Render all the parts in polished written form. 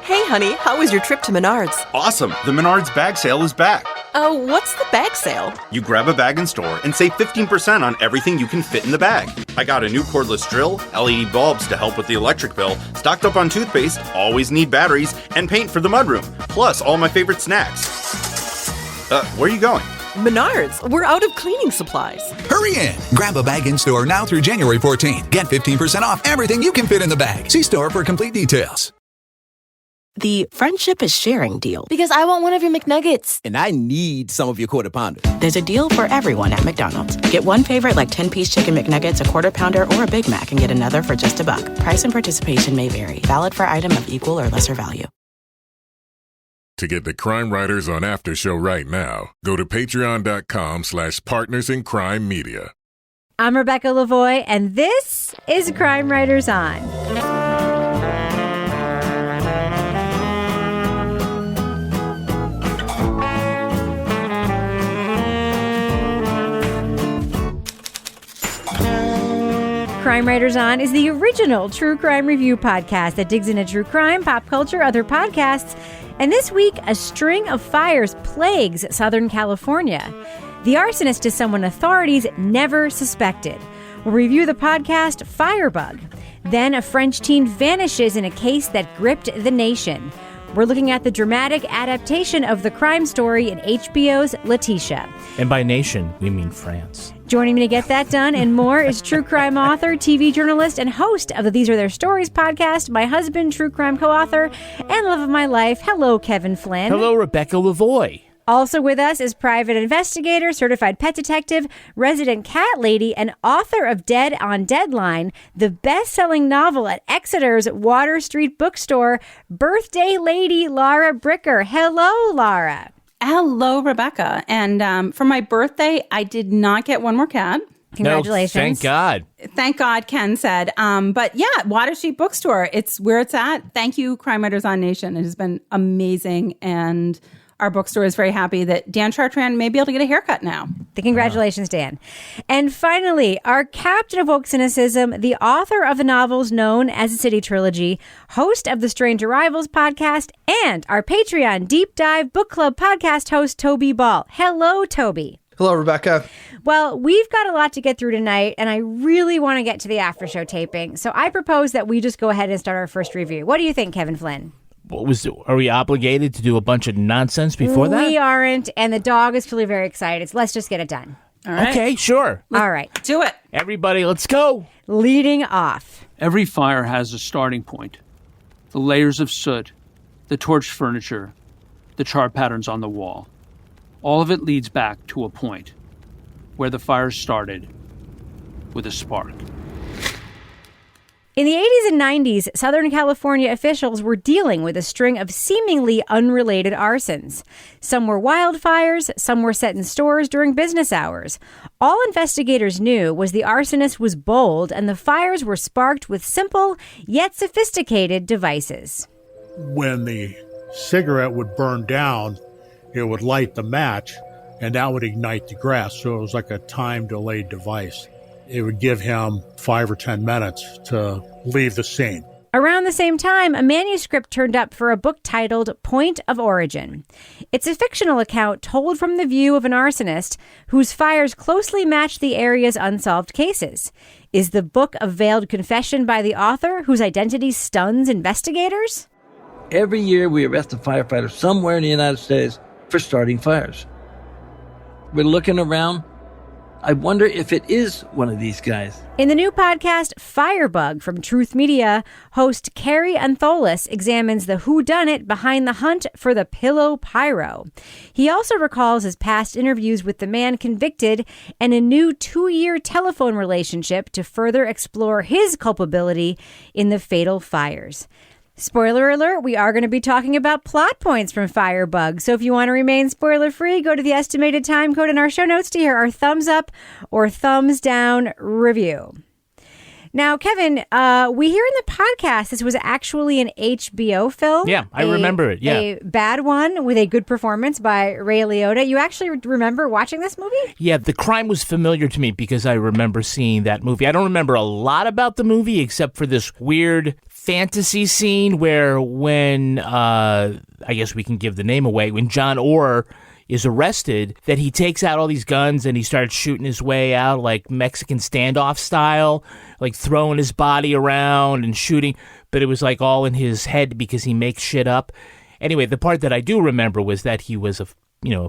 Hey, honey, how was your trip to Menards? Awesome! The Menards bag sale is back. What's the bag sale? You grab a bag in store and save 15% on everything you can fit in the bag. I got a new cordless drill, LED bulbs to help with the electric bill, stocked up on toothpaste, always need batteries, and paint for the mudroom, plus all my favorite snacks. Where are you going? Menards, we're out of cleaning supplies. Hurry in! Grab a bag in store now through January 14th. Get 15% off everything you can fit in the bag. See store for complete details. The friendship is sharing deal. Because I want one of your McNuggets. And I need some of your Quarter Pounder. There's a deal for everyone at McDonald's. Get one favorite like 10-piece chicken McNuggets, a Quarter Pounder, or a Big Mac and get another for just $1. Price and participation may vary. Valid for item of equal or lesser value. To get the Crime Writers on Aftershow right now, go to patreon.com/partnersincrimemedia. I'm Rebecca Lavoie, and this is Crime Writers On. Crime Writers On is the original true crime review podcast that digs into true crime, pop culture, other podcasts, and this week, a string of fires plagues Southern California. The arsonist is someone authorities never suspected. We'll review the podcast Firebug. Then a French teen vanishes in a case that gripped the nation. We're looking at the dramatic adaptation of the crime story in HBO's Laëtitia. And by nation, we mean France. Joining me to get that done and more is true crime author, TV journalist, and host of the These Are Their Stories podcast, my husband, true crime co-author, and love of my life. Hello, Kevin Flynn. Hello, Rebecca Lavoie. Also with us is private investigator, certified pet detective, resident cat lady, and author of Dead on Deadline, the best-selling novel at Exeter's Water Street Bookstore, birthday lady Laura Bricker. Hello, Laura. Hello, Rebecca. And for my birthday, I did not get one more cat. Congratulations. No, thank God. Thank God, Ken said. But yeah, Water Street Bookstore, it's where it's at. Thank you, Crime Writers On Nation. It has been amazing. And our bookstore is very happy that Dan Chartrand may be able to get a haircut now. Congratulations, Dan. And finally, our captain of woke cynicism, the author of the novels known as the City Trilogy, host of the Strange Arrivals podcast, and our Patreon Deep Dive Book Club podcast host, Toby Ball. Hello, Toby. Hello, Rebecca. Well, we've got a lot to get through tonight, and I really want to get to the after show taping. So I propose that we just go ahead and start our first review. What do you think, Kevin Flynn? Are we obligated to do a bunch of nonsense before that? We aren't, and the dog is clearly very excited. So let's just get it done. All right. Okay, sure. All right. Do it. Everybody, let's go. Leading off. Every fire has a starting point. The layers of soot, the torched furniture, the char patterns on the wall. All of it leads back to a point where the fire started with a spark. In the 80s and 90s, Southern California officials were dealing with a string of seemingly unrelated arsons. Some were wildfires, some were set in stores during business hours. All investigators knew was the arsonist was bold and the fires were sparked with simple yet sophisticated devices. When the cigarette would burn down, it would light the match and that would ignite the grass. So it was like a time-delayed device. It would give him 5 or 10 minutes to leave the scene. Around the same time, a manuscript turned up for a book titled Point of Origin. It's a fictional account told from the view of an arsonist whose fires closely match the area's unsolved cases. Is the book a veiled confession by the author whose identity stuns investigators? Every year we arrest a firefighter somewhere in the United States for starting fires. We're looking around. I wonder if it is one of these guys. In the new podcast, Firebug from Truth Media, host Carrie Antholis examines the whodunit behind the hunt for the Pillow Pyro. He also recalls his past interviews with the man convicted and a new 2-year telephone relationship to further explore his culpability in the fatal fires. Spoiler alert, we are going to be talking about plot points from Firebug. So if you want to remain spoiler-free, go to the estimated time code in our show notes to hear our thumbs up or thumbs down review. Now, Kevin, we hear in the podcast this was actually an HBO film. Yeah, I remember it, yeah. A bad one with a good performance by Ray Liotta. You actually remember watching this movie? Yeah, the crime was familiar to me because I remember seeing that movie. I don't remember a lot about the movie except for this weird fantasy scene where when, I guess we can give the name away, when John Orr is arrested, that he takes out all these guns and he starts shooting his way out like Mexican standoff style, like throwing his body around and shooting, but it was like all in his head because he makes shit up. Anyway, the part that I do remember was that he was a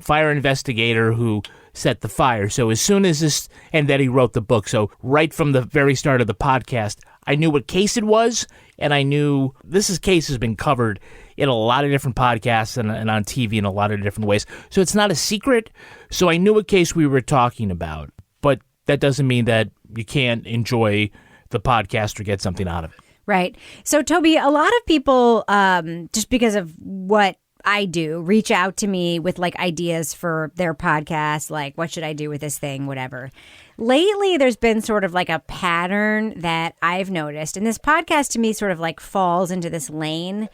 fire investigator who set the fire. So as soon as this, and that he wrote the book. So right from the very start of the podcast, I knew what case it was, and I knew case has been covered in a lot of different podcasts and on TV in a lot of different ways. So it's not a secret. So I knew what case we were talking about, but that doesn't mean that you can't enjoy the podcast or get something out of it. Right. So, Toby, a lot of people, just because of what I do, reach out to me with like ideas for their podcast, like what should I do with this thing, whatever. Lately, there's been sort of like a pattern that I've noticed. And this podcast to me sort of like falls into this lane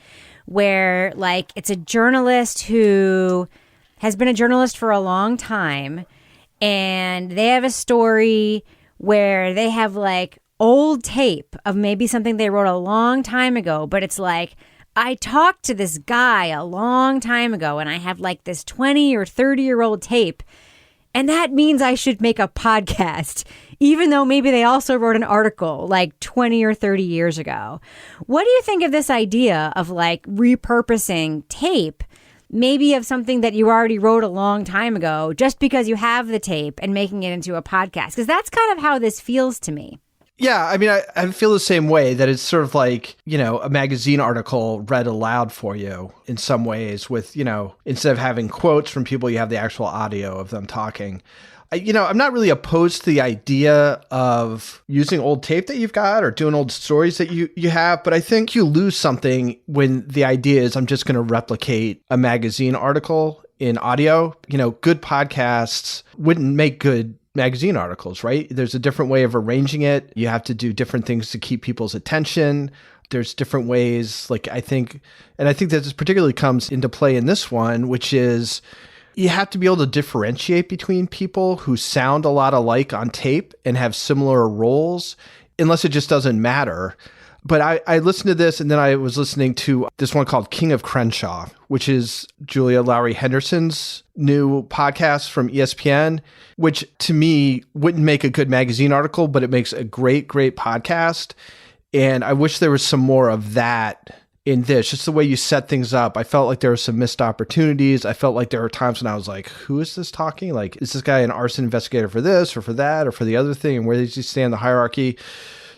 where like it's a journalist who has been a journalist for a long time, and they have a story where they have like old tape of maybe something they wrote a long time ago, but it's like, I talked to this guy a long time ago and I have like this 20 or 30-year-old tape, and that means I should make a podcast, even though maybe they also wrote an article like 20 or 30 years ago. What do you think of this idea of like repurposing tape, maybe of something that you already wrote a long time ago, just because you have the tape, and making it into a podcast? Because that's kind of how this feels to me. Yeah, I mean, I feel the same way, that it's sort of like, a magazine article read aloud for you in some ways with, instead of having quotes from people, you have the actual audio of them talking. I'm not really opposed to the idea of using old tape that you've got or doing old stories that you have, but I think you lose something when the idea is I'm just going to replicate a magazine article in audio. Good podcasts wouldn't make good magazine articles, right? There's a different way of arranging it. You have to do different things to keep people's attention. There's different ways, I think that this particularly comes into play in this one, which is you have to be able to differentiate between people who sound a lot alike on tape and have similar roles, unless it just doesn't matter. But I listened to this, and then I was listening to this one called King of Crenshaw, which is Julia Lowry Henderson's new podcast from ESPN, which to me wouldn't make a good magazine article, but it makes a great, great podcast. And I wish there was some more of that in this, just the way you set things up. I felt like there were some missed opportunities. I felt like there were times when I was like, who is this talking? Like, is this guy an arson investigator for this or for that or for the other thing? And where does he stand in the hierarchy?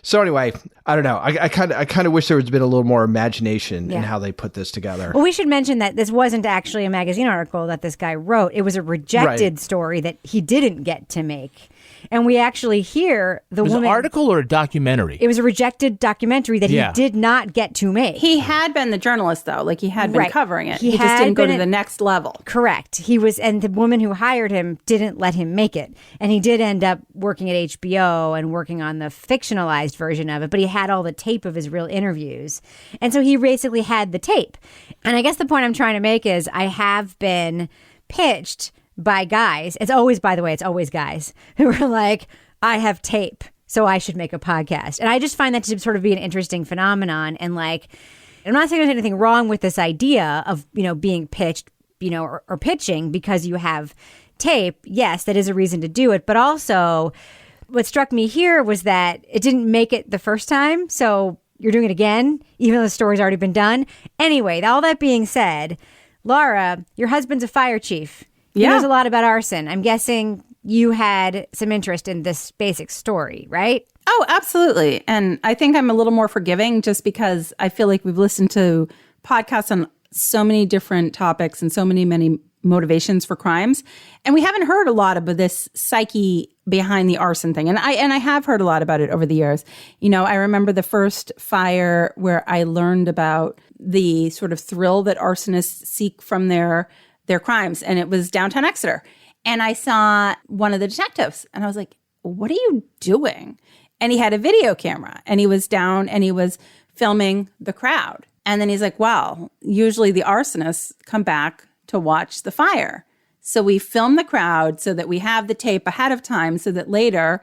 So anyway, I don't know. I kind of wish there was been a little more imagination in how they put this together. Well, we should mention that this wasn't actually a magazine article that this guy wrote. It was a rejected story that he didn't get to make. And we actually hear the woman... Was it an article or a documentary? It was a rejected documentary that he did not get to make. He had been the journalist, though. Like, he had been covering it. He just didn't go to the next level. Correct. He was, and the woman who hired him didn't let him make it. And he did end up working at HBO and working on the fictionalized version of it, but he had all the tape of his real interviews. And so he basically had the tape. And I guess the point I'm trying to make is I have been pitched by guys. It's always guys who are like, I have tape, so I should make a podcast. And I just find that to sort of be an interesting phenomenon. And like, I'm not saying there's anything wrong with this idea of, being pitched, or pitching because you have tape. Yes, that is a reason to do it. But also what struck me here was that it didn't make it the first time. So you're doing it again, even though the story's already been done. Anyway, all that being said, Laura, your husband's a fire chief. He knows a lot about arson. I'm guessing you had some interest in this basic story, right? Oh, absolutely. And I think I'm a little more forgiving just because I feel like we've listened to podcasts on so many different topics and so many motivations for crimes. And we haven't heard a lot about this psyche behind the arson thing. And I have heard a lot about it over the years. I remember the first fire where I learned about the sort of thrill that arsonists seek from their crimes. And it was downtown Exeter. And I saw one of the detectives and I was like, what are you doing? And he had a video camera and he was down and he was filming the crowd. And then he's like, well, usually the arsonists come back to watch the fire. So we film the crowd so that we have the tape ahead of time so that later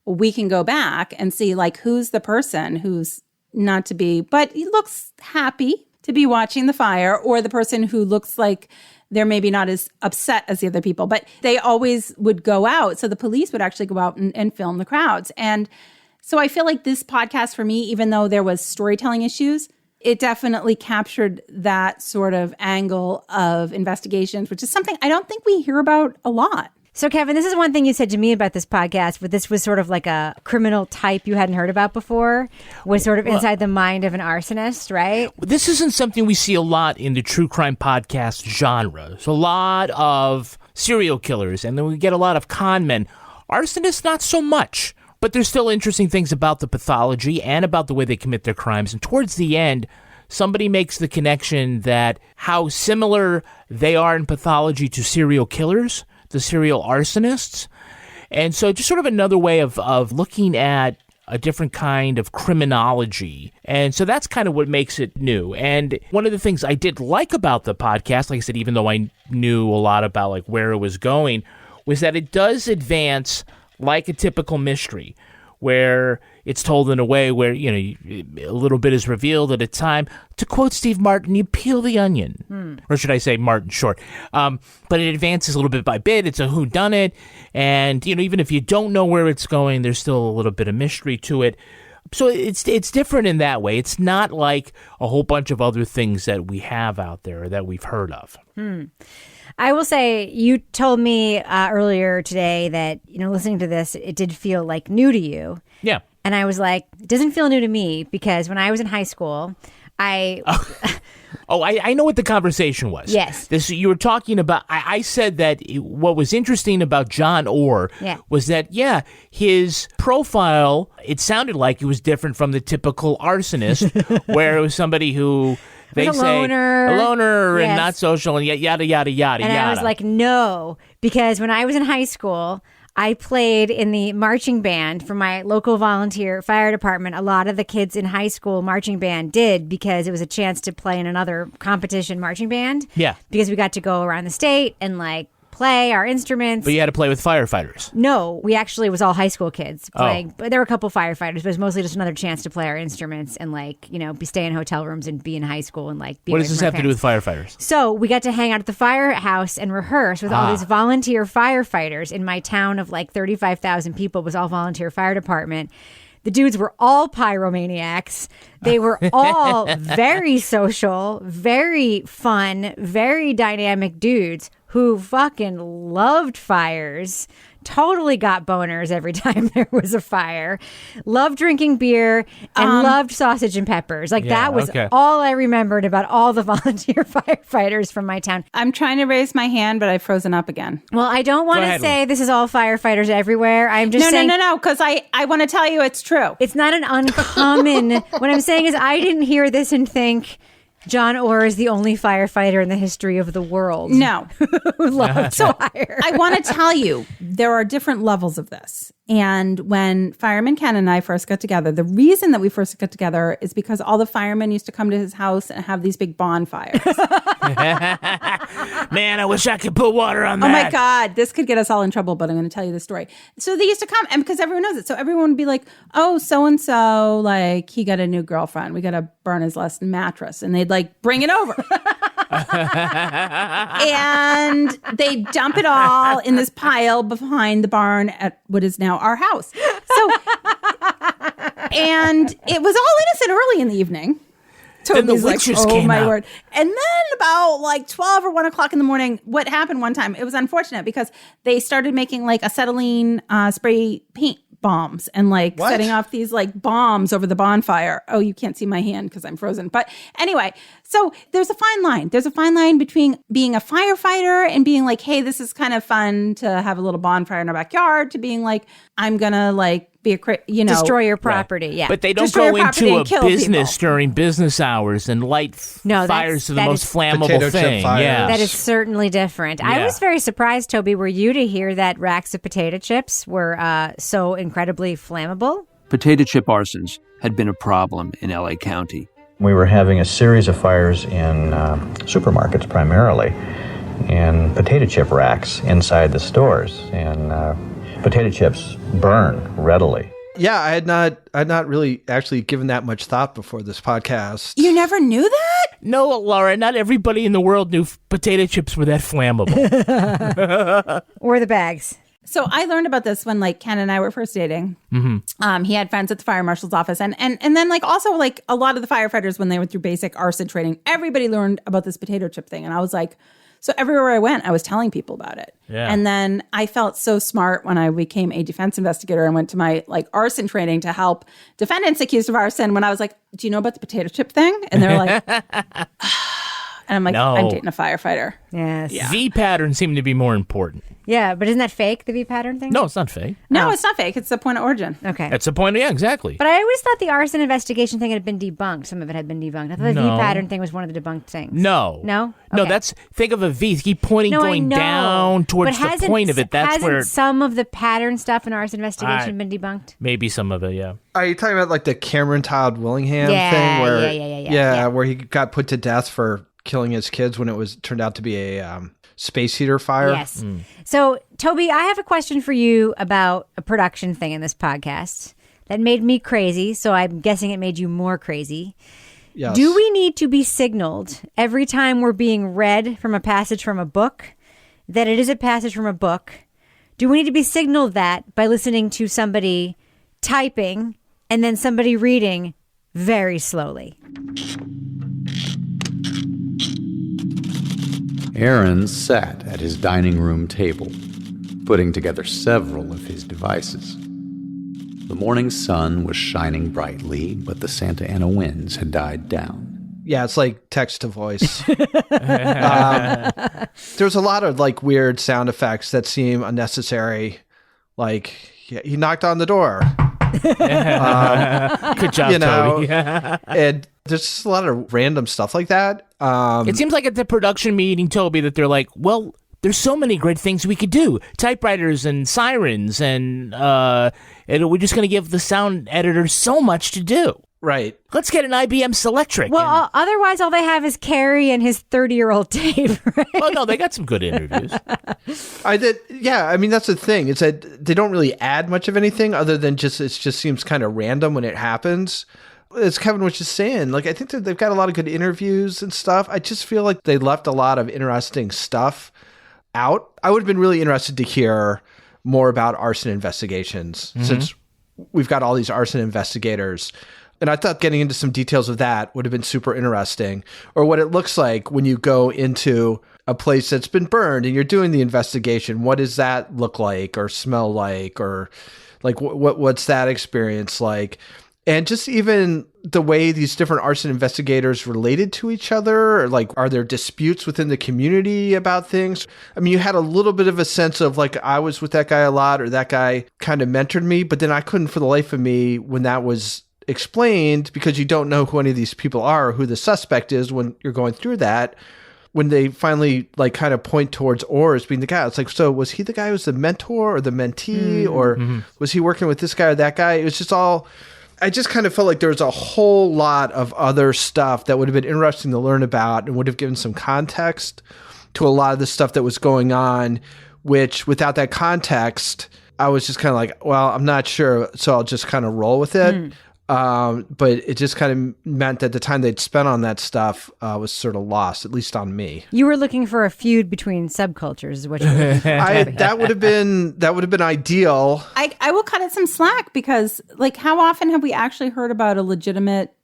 we can go back and see like who's the person who's not to be, but he looks happy to be watching the fire, or the person who looks like they're maybe not as upset as the other people, but they always would go out. So the police would actually go out and film the crowds. And so I feel like this podcast for me, even though there was storytelling issues, it definitely captured that sort of angle of investigations, which is something I don't think we hear about a lot. So, Kevin, this is one thing you said to me about this podcast, but this was sort of like a criminal type you hadn't heard about before, was sort of inside the mind of an arsonist, right? This isn't something we see a lot in the true crime podcast genre. There's a lot of serial killers, and then we get a lot of con men. Arsonists, not so much. But there's still interesting things about the pathology and about the way they commit their crimes. And towards the end, somebody makes the connection that how similar they are in pathology to serial killers, the serial arsonists. And so just sort of another way of looking at a different kind of criminology. And so that's kind of what makes it new. And one of the things I did like about the podcast, like I said, even though I knew a lot about like where it was going, was that it does advance like a typical mystery, where it's told in a way where, you know, a little bit is revealed at a time. To quote Steve Martin, you peel the onion. Or should I say Martin short? But it advances a little bit by bit. It's a whodunit. And, you know, even if you don't know where it's going, there's still a little bit of mystery to it. So it's different in that way. It's not like a whole bunch of other things that we have out there that we've heard of. I will say, you told me earlier today that, you know, listening to this, it did feel like new to you. Yeah. And I was like, it doesn't feel new to me, because when I was in high school, I know what the conversation was. Yes. You were talking about, I said that what was interesting about John Orr was that, his profile, it sounded like it was different from the typical arsonist, where it was somebody who... They a say loner. A loner Yes. and not social and yada, yada, yada, and yada. I was like, no, because when I was in high school, I played in the marching band for my local volunteer fire department. A lot of the kids in high school marching band did, because it was a chance to play in another competition marching band. Yeah. Because we got to go around the state and like play our instruments. But you had to play with firefighters. No, we actually was all high school kids playing. Oh. But there were a couple firefighters, but it was mostly just another chance to play our instruments and like, you know, stay in hotel rooms and be in high school and like be. What does this have to do with firefighters? So we got to hang out at the firehouse and rehearse with all these volunteer firefighters in my town of like 35,000 people. It was all volunteer fire department. The dudes were all pyromaniacs. They were all very social, very fun, very dynamic dudes who fucking loved fires, totally got boners every time there was a fire, loved drinking beer, and loved sausage and peppers. Like that was all I remembered about all the volunteer firefighters from my town. I'm trying to raise my hand, but I've frozen up again. Well, I don't want to say this is all firefighters everywhere. I'm just saying... No, because I want to tell you it's true. It's not an uncommon... What I'm saying is I didn't hear this and think... John Orr is the only firefighter in the history of the world. No. Who loved fire. I want to tell you, there are different levels of this. And when Fireman Ken and I first got together, the reason that we first got together is because all the firemen used to come to his house and have these big bonfires. Man, I wish I could put water on that. Oh my God, this could get us all in trouble, but I'm going to tell you the story. So they used to come, and because everyone knows it, so everyone would be like, oh, so-and-so, like, he got a new girlfriend. We got to burn his last mattress. And they'd like, bring it over. And they dump it all in this pile behind the barn at what is now our house. So, and it was all innocent early in the evening. Then the Toby's like, witches oh came my out. word. And then about like 12 or 1 o'clock in the morning, what happened one time, it was unfortunate because they started making like acetylene spray paint bombs and like setting off these like bombs over the bonfire. Oh, you can't see my hand because I'm frozen. But anyway, so there's a fine line. There's a fine line between being a firefighter and being like, hey, this is kind of fun to have a little bonfire in our backyard, to being like, I'm going to like be destroy your property. Right. Yeah. But they don't Destroy go your into a property and business during business hours and light fires to the most flammable thing. Yeah. That is certainly different. I was very surprised, Toby, were you to hear that racks of potato chips were so incredibly flammable? Potato chip arsons had been a problem in LA County. We were having a series of fires in supermarkets primarily, and potato chip racks inside the stores, and potato chips burn readily. Yeah, I had not really actually given that much thought before this podcast. You never knew that? No, Laura, not everybody in the world knew potato chips were that flammable. Or the bags. So I learned about this when like Ken and I were first dating. Mm-hmm. He had friends at the fire marshal's office, and then like also like a lot of the firefighters when they went through basic arson training, everybody learned about this potato chip thing, and I was like, so everywhere I went, I was telling people about it. Yeah. And then I felt so smart when I became a defense investigator and went to my like arson training to help defendants accused of arson. When I was like, do you know about the potato chip thing? And they're like. And I'm like, No. I'm dating a firefighter. Yes. Yeah. V patterns seem to be more important. Yeah, but isn't that fake, the V pattern thing? No, it's not fake. No, it's not fake. It's the point of origin. Okay. That's the point. Yeah, exactly. But I always thought the arson investigation thing had been debunked. Some of it had been debunked. I thought the No. V pattern thing was one of the debunked things. No. No? No, Okay. that's, think of a V. Keep pointing, No, I going know. down towards But the point of it. That's hasn't where some of the pattern stuff in arson investigation been debunked? maybe some of it, yeah. Are you talking about like the Cameron Todd Willingham Yeah, thing? Where, yeah. where he got put to death for killing his kids when it turned out to be a space heater fire? Yes. So, Toby, I have a question for you about a production thing in this podcast that made me crazy. So I'm guessing it made you more crazy. Yes. Do we need to be signaled every time we're being read from a passage from a book that it is a passage from a book? Do we need to be signaled that by listening to somebody typing and then somebody reading very slowly? Aaron sat at his dining room table, putting together several of his devices. The morning sun was shining brightly, but the Santa Ana winds had died down. Yeah, it's like text to voice. There's a lot of like weird sound effects that seem unnecessary. Like he knocked on the door. Good job, Toby. And there's just a lot of random stuff like that. It seems like at the production meeting, Toby, that they're like, well, there's so many great things we could do. Typewriters and sirens, and we're just going to give the sound editor so much to do. Right. Let's get an IBM Selectric. Well, otherwise, all they have is Carrie and his 30-year-old tape, right? Well, no, they got some good interviews. I mean, that's the thing. It's that they don't really add much of anything other than it just seems kind of random when it happens. As Kevin was just saying, like, I think that they've got a lot of good interviews and stuff. I just feel like they left a lot of interesting stuff out. I would have been really interested to hear more about arson investigations since we've got all these arson investigators. And I thought getting into some details of that would have been super interesting. Or what it looks like when you go into a place that's been burned and you're doing the investigation. What does that look like or smell like? Or like what's that experience like? And just even the way these different arson investigators related to each other, or like, are there disputes within the community about things? I mean, you had a little bit of a sense of like, I was with that guy a lot, or that guy kind of mentored me, but then I couldn't for the life of me when that was explained, because you don't know who any of these people are, or who the suspect is when you're going through that. When they finally like kind of point towards Orr as being the guy, it's like, so was he the guy who was the mentor or the mentee, or was he working with this guy or that guy? It was just all... I just kind of felt like there was a whole lot of other stuff that would have been interesting to learn about and would have given some context to a lot of the stuff that was going on, which without that context, I was just kind of like, well, I'm not sure, so I'll just kind of roll with it. But it just kind of meant that the time they'd spent on that stuff was sort of lost, at least on me. You were looking for a feud between subcultures, is what you were looking for. That would have been ideal. I will cut it some slack because, like, how often have we actually heard about a legitimate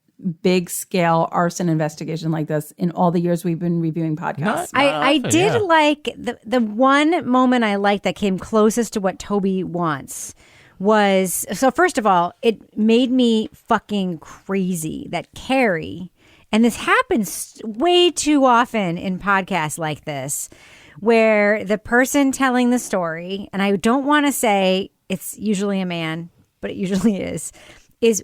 big scale arson investigation like this in all the years we've been reviewing podcasts? I did like the one moment I liked that came closest to what Toby wants was, so first of all, it made me fucking crazy that Carrie, and this happens way too often in podcasts like this, where the person telling the story, and I don't want to say it's usually a man, but it usually is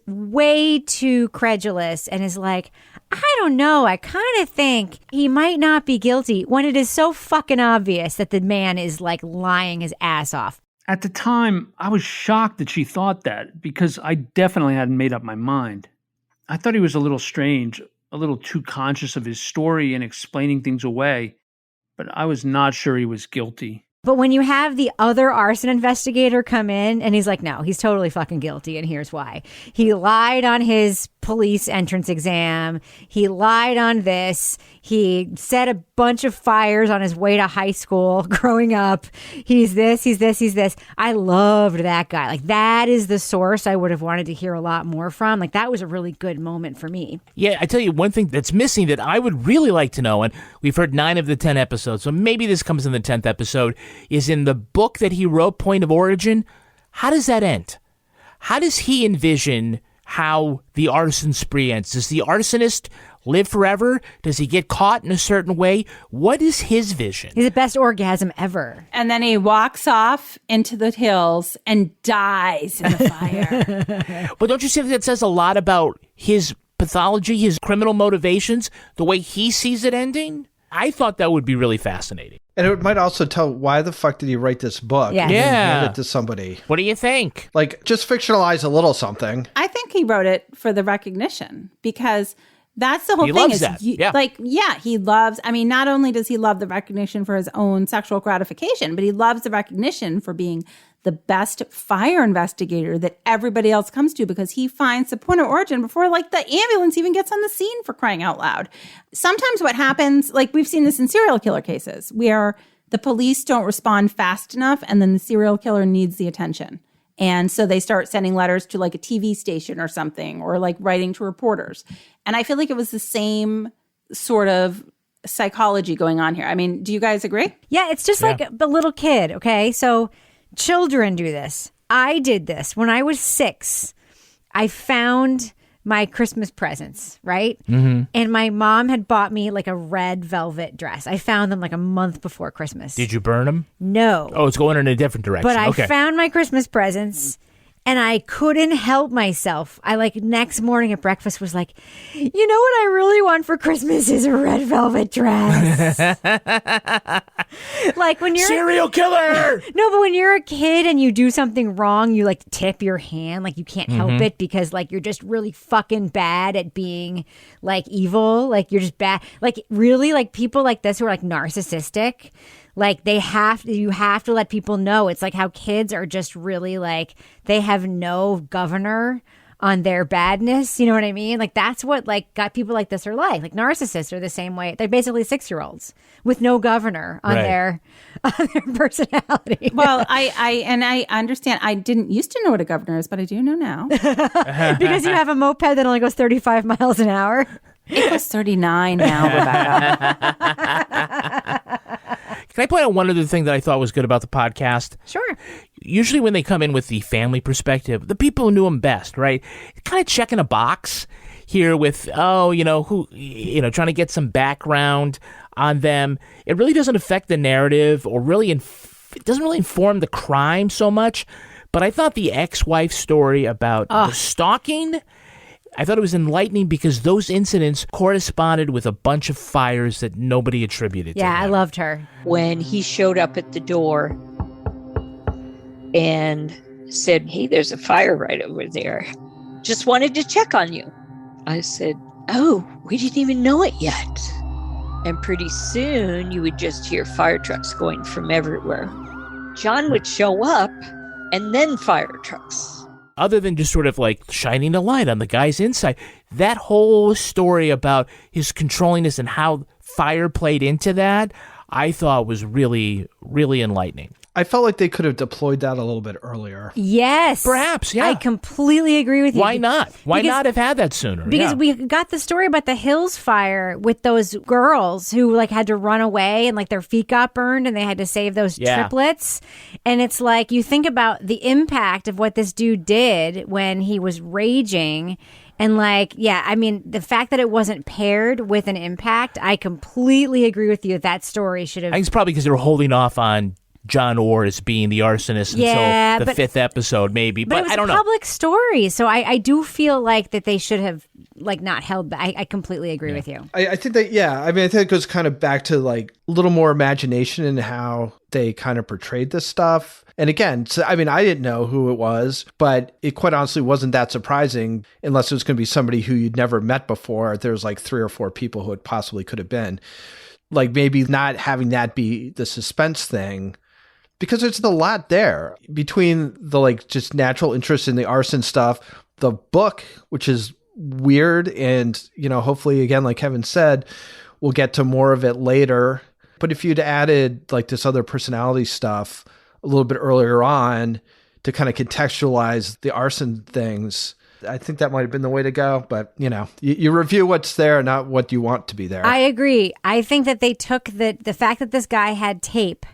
way too credulous and is like, I don't know, I kind of think he might not be guilty, when it is so fucking obvious that the man is like lying his ass off. At the time, I was shocked that she thought that, because I definitely hadn't made up my mind. I thought he was a little strange, a little too conscious of his story and explaining things away, but I was not sure he was guilty. But when you have the other arson investigator come in and he's like, no, he's totally fucking guilty. And here's why. He lied on his police entrance exam. He lied on this. He set a bunch of fires on his way to high school growing up. He's this, he's this, he's this. I loved that guy. Like, that is the source I would have wanted to hear a lot more from. Like, that was a really good moment for me. Yeah, I tell you one thing that's missing that I would really like to know, and we've heard 9 of the 10 episodes, so maybe this comes in the 10th episode, is in the book that he wrote, Point of Origin. How does that end? How does he envision how the arson spree ends? Does the arsonist live forever? Does he get caught in a certain way? What is his vision? He's the best orgasm ever. And then he walks off into the hills and dies in the fire. But don't you think that says a lot about his pathology, his criminal motivations, the way he sees it ending? I thought that would be really fascinating. And it might also tell why the fuck did he write this book? Yeah. And then hand it to somebody. What do you think? Like, just fictionalize a little something. I think he wrote it for the recognition, because that's the whole He thing. loves Is that. you- Yeah. He loves, I mean, not only does he love the recognition for his own sexual gratification, but he loves the recognition for being the best fire investigator that everybody else comes to, because he finds the point of origin before, like, the ambulance even gets on the scene, for crying out loud. Sometimes what happens, like we've seen this in serial killer cases, where the police don't respond fast enough and then the serial killer needs the attention. And so they start sending letters to like a TV station or something, or like writing to reporters. And I feel like it was the same sort of psychology going on here. I mean, do you guys agree? Yeah, it's just like the little kid, okay? So children do this. I did this. When I was 6, I found my Christmas presents, right? Mm-hmm. And my mom had bought me like a red velvet dress. I found them like a month before Christmas. Did you burn them? No. Oh, it's going in a different direction. But I Okay. found my Christmas presents and I couldn't help myself. I like next morning at breakfast was like, you know what I really want for Christmas is a red velvet dress. Like when you're serial killer. No, but when you're a kid and you do something wrong, you like tip your hand. Like you can't help Mhm. it because like you're just really fucking bad at being like evil. Like you're just bad. Like really like people like this who are like narcissistic. Like you have to let people know. It's like how kids are just really like, they have no governor on their badness. You know what I mean? Like that's what like got people like this are like. Like narcissists are the same way. They're basically 6-year-olds with no governor on Right. their personality. Well, I understand. I didn't used to know what a governor is, but I do know now. Because you have a moped that only goes 35 miles an hour. It goes 39 now, Rebecca. Can I point out one other thing that I thought was good about the podcast? Sure. Usually when they come in with the family perspective, the people who knew him best, right? Kind of checking a box here with, trying to get some background on them. It really doesn't affect the narrative or really, it doesn't really inform the crime so much. But I thought the ex-wife story about the stalking, I thought it was enlightening because those incidents corresponded with a bunch of fires that nobody attributed to Yeah, I him. loved her. When he showed up at the door and said, "Hey, there's a fire right over there. Just wanted to check on you." I said, "Oh, we didn't even know it yet." And pretty soon you would just hear fire trucks going from everywhere. John would show up and then fire trucks. Other than just sort of like shining a light on the guy's inside, that whole story about his controllingness and how fire played into that, I thought was really, really enlightening. I felt like they could have deployed that a little bit earlier. Yes. Perhaps, yeah. I completely agree with you. Why not? Why not have had that sooner? Because Yeah. we got the story about the Hills fire with those girls who like had to run away and like their feet got burned and they had to save those triplets. And it's like you think about the impact of what this dude did when he was raging. And like, yeah, I mean, the fact that it wasn't paired with an impact, I completely agree with you. That story should have. I think it's probably because they were holding off on John Orr as being the arsonist Yeah, until the 5th episode, maybe. But it was I don't a know. public story, so I do feel like that they should have like not held back. I completely agree with you. I think that, I mean, I think it goes kind of back to like a little more imagination in how they kind of portrayed this stuff. And again, so, I mean, I didn't know who it was, but it quite honestly wasn't that surprising unless it was going to be somebody who you'd never met before. There's like 3 or 4 people who it possibly could have been. Like maybe not having that be the suspense thing because there's a lot there between the like just natural interest in the arson stuff, the book, which is weird. And, hopefully again, like Kevin said, we'll get to more of it later. But if you'd added like this other personality stuff a little bit earlier on to kind of contextualize the arson things, I think that might have been the way to go. But, you review what's there, not what you want to be there. I agree. I think that they took the fact that this guy had tape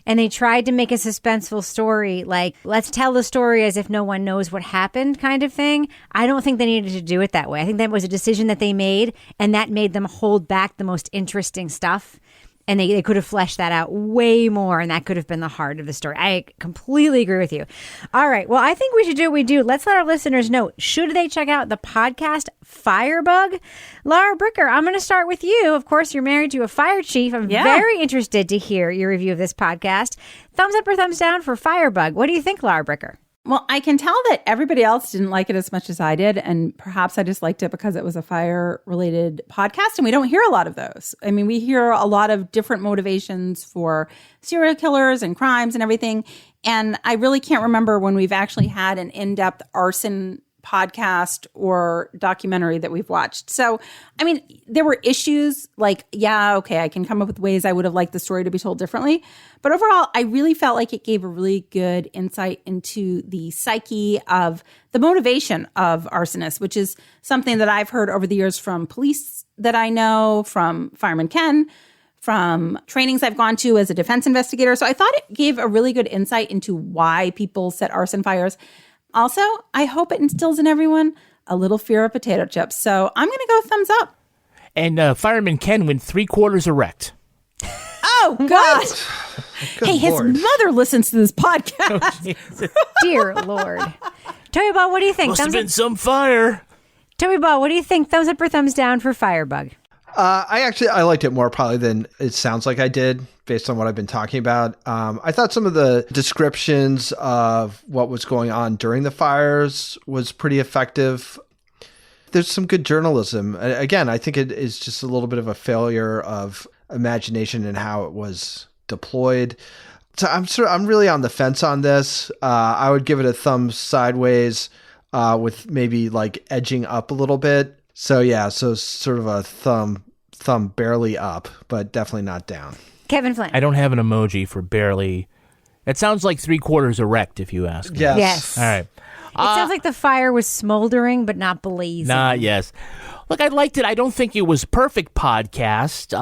and they tried to make a suspenseful story, like, let's tell the story as if no one knows what happened kind of thing. I don't think they needed to do it that way. I think that was a decision that they made, and that made them hold back the most interesting stuff. And they could have fleshed that out way more, and that could have been the heart of the story. I completely agree with you. All right. Well, I think we should do what we do. Let's let our listeners know. Should they check out the podcast Firebug? Laura Bricker, I'm going to start with you. Of course, you're married to a fire chief. I'm very interested to hear your review of this podcast. Thumbs up or thumbs down for Firebug? What do you think, Laura Bricker? Well, I can tell that everybody else didn't like it as much as I did. And perhaps I just liked it because it was a fire-related podcast. And we don't hear a lot of those. I mean, we hear a lot of different motivations for serial killers and crimes and everything. And I really can't remember when we've actually had an in-depth arson podcast or documentary that we've watched. So, I mean, there were issues like, I can come up with ways I would have liked the story to be told differently. But overall, I really felt like it gave a really good insight into the psyche of the motivation of arsonists, which is something that I've heard over the years from police that I know, from Fireman Ken, from trainings I've gone to as a defense investigator. So I thought it gave a really good insight into why people set arson fires. Also, I hope it instills in everyone a little fear of potato chips. So I'm going to go thumbs up. And Fireman Ken went 3/4 erect. Oh, God. Hey, his mother listens to this podcast. Dear Lord. Toby Ball, what do you think? Must have been some fire. Toby Ball, what do you think? Thumbs up or thumbs down for Firebug? I liked it more probably than it sounds like I did based on what I've been talking about. I thought some of the descriptions of what was going on during the fires was pretty effective. There's some good journalism. Again, I think it is just a little bit of a failure of imagination and how it was deployed. So I'm really on the fence on this. I would give it a thumb sideways with maybe like edging up a little bit. So sort of a thumb barely up, but definitely not down. Kevin Flynn. I don't have an emoji for barely. It sounds like 3/4 erect, if you ask me. Yes. All right. It sounds like the fire was smoldering, but not blazing. Yes. Look, I liked it. I don't think it was perfect podcast.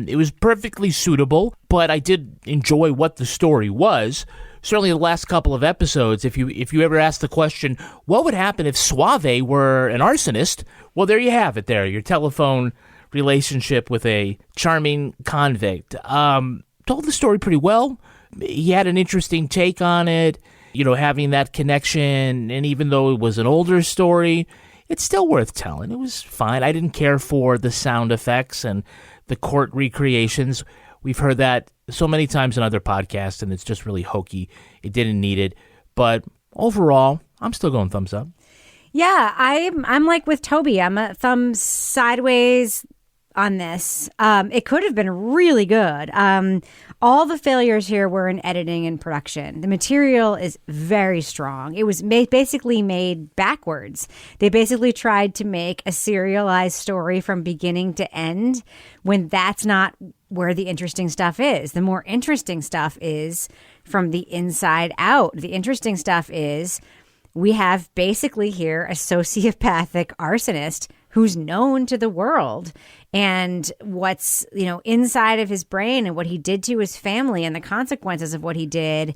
It was perfectly suitable, but I did enjoy what the story was. Certainly the last couple of episodes, if you ever ask the question, what would happen if Suave were an arsonist? Well, there you have it there, your telephone relationship with a charming convict. Told the story pretty well. He had an interesting take on it, having that connection. And even though it was an older story, it's still worth telling. It was fine. I didn't care for the sound effects and the court recreations. We've heard that so many times in other podcasts, and it's just really hokey. It didn't need it. But overall, I'm still going thumbs up. Yeah, I'm like with Toby. I'm a thumb sideways on this. It could have been really good. All the failures here were in editing and production. The material is very strong. It was basically made backwards. They basically tried to make a serialized story from beginning to end when that's not where the interesting stuff is. The more interesting stuff is from the inside out. The interesting stuff is we have basically here a sociopathic arsonist who's known to the world, and what's, inside of his brain and what he did to his family and the consequences of what he did.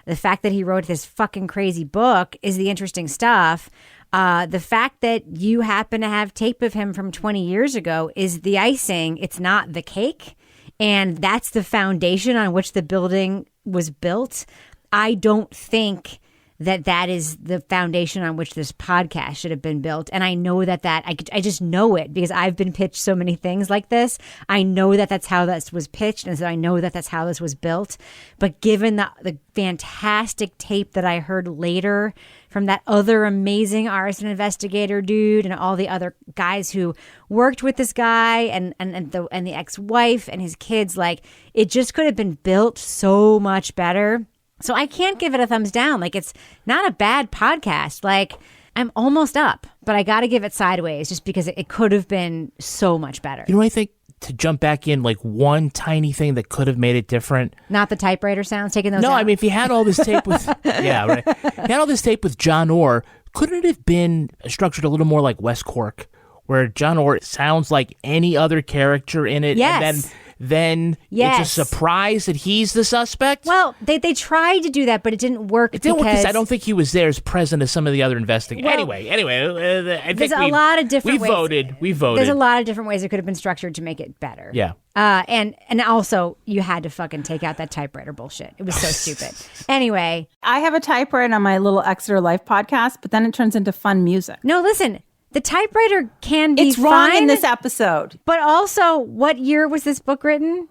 The fact that he wrote this fucking crazy book is the interesting stuff. The fact that you happen to have tape of him from 20 years ago is the icing. It's not the cake. And that's the foundation on which the building was built. I don't think that is the foundation on which this podcast should have been built. And I know that I just know it because I've been pitched so many things like this. I know that that's how this was pitched, and so I know that that's how this was built. But given the fantastic tape that I heard later from that other amazing arson investigator dude and all the other guys who worked with this guy and the ex-wife and his kids, like, it just could have been built so much better. So I can't give it a thumbs down. Like, it's not a bad podcast. Like, I'm almost up, but I got to give it sideways just because it could have been so much better. You know what I think? To jump back in, like one tiny thing that could have made it different. Not the typewriter sounds, taking those out? No, I mean, if he had all this tape with... yeah, right. If he had all this tape with John Orr, couldn't it have been structured a little more like West Cork, where John Orr sounds like any other character in it? Yes. And then it's a surprise that he's the suspect? Well, they tried to do that, but it didn't work. It didn't work because I don't think he was there as present as some of the other investigators. Well, anyway, I think there's a lot of different ways. We voted. There's a lot of different ways it could have been structured to make it better. Yeah. And also, you had to fucking take out that typewriter bullshit. It was so stupid. Anyway. I have a typewriter on my little Exeter Life podcast, but then it turns into fun music. No, listen. The typewriter can be It's wrong in this episode. But also, what year was this book written?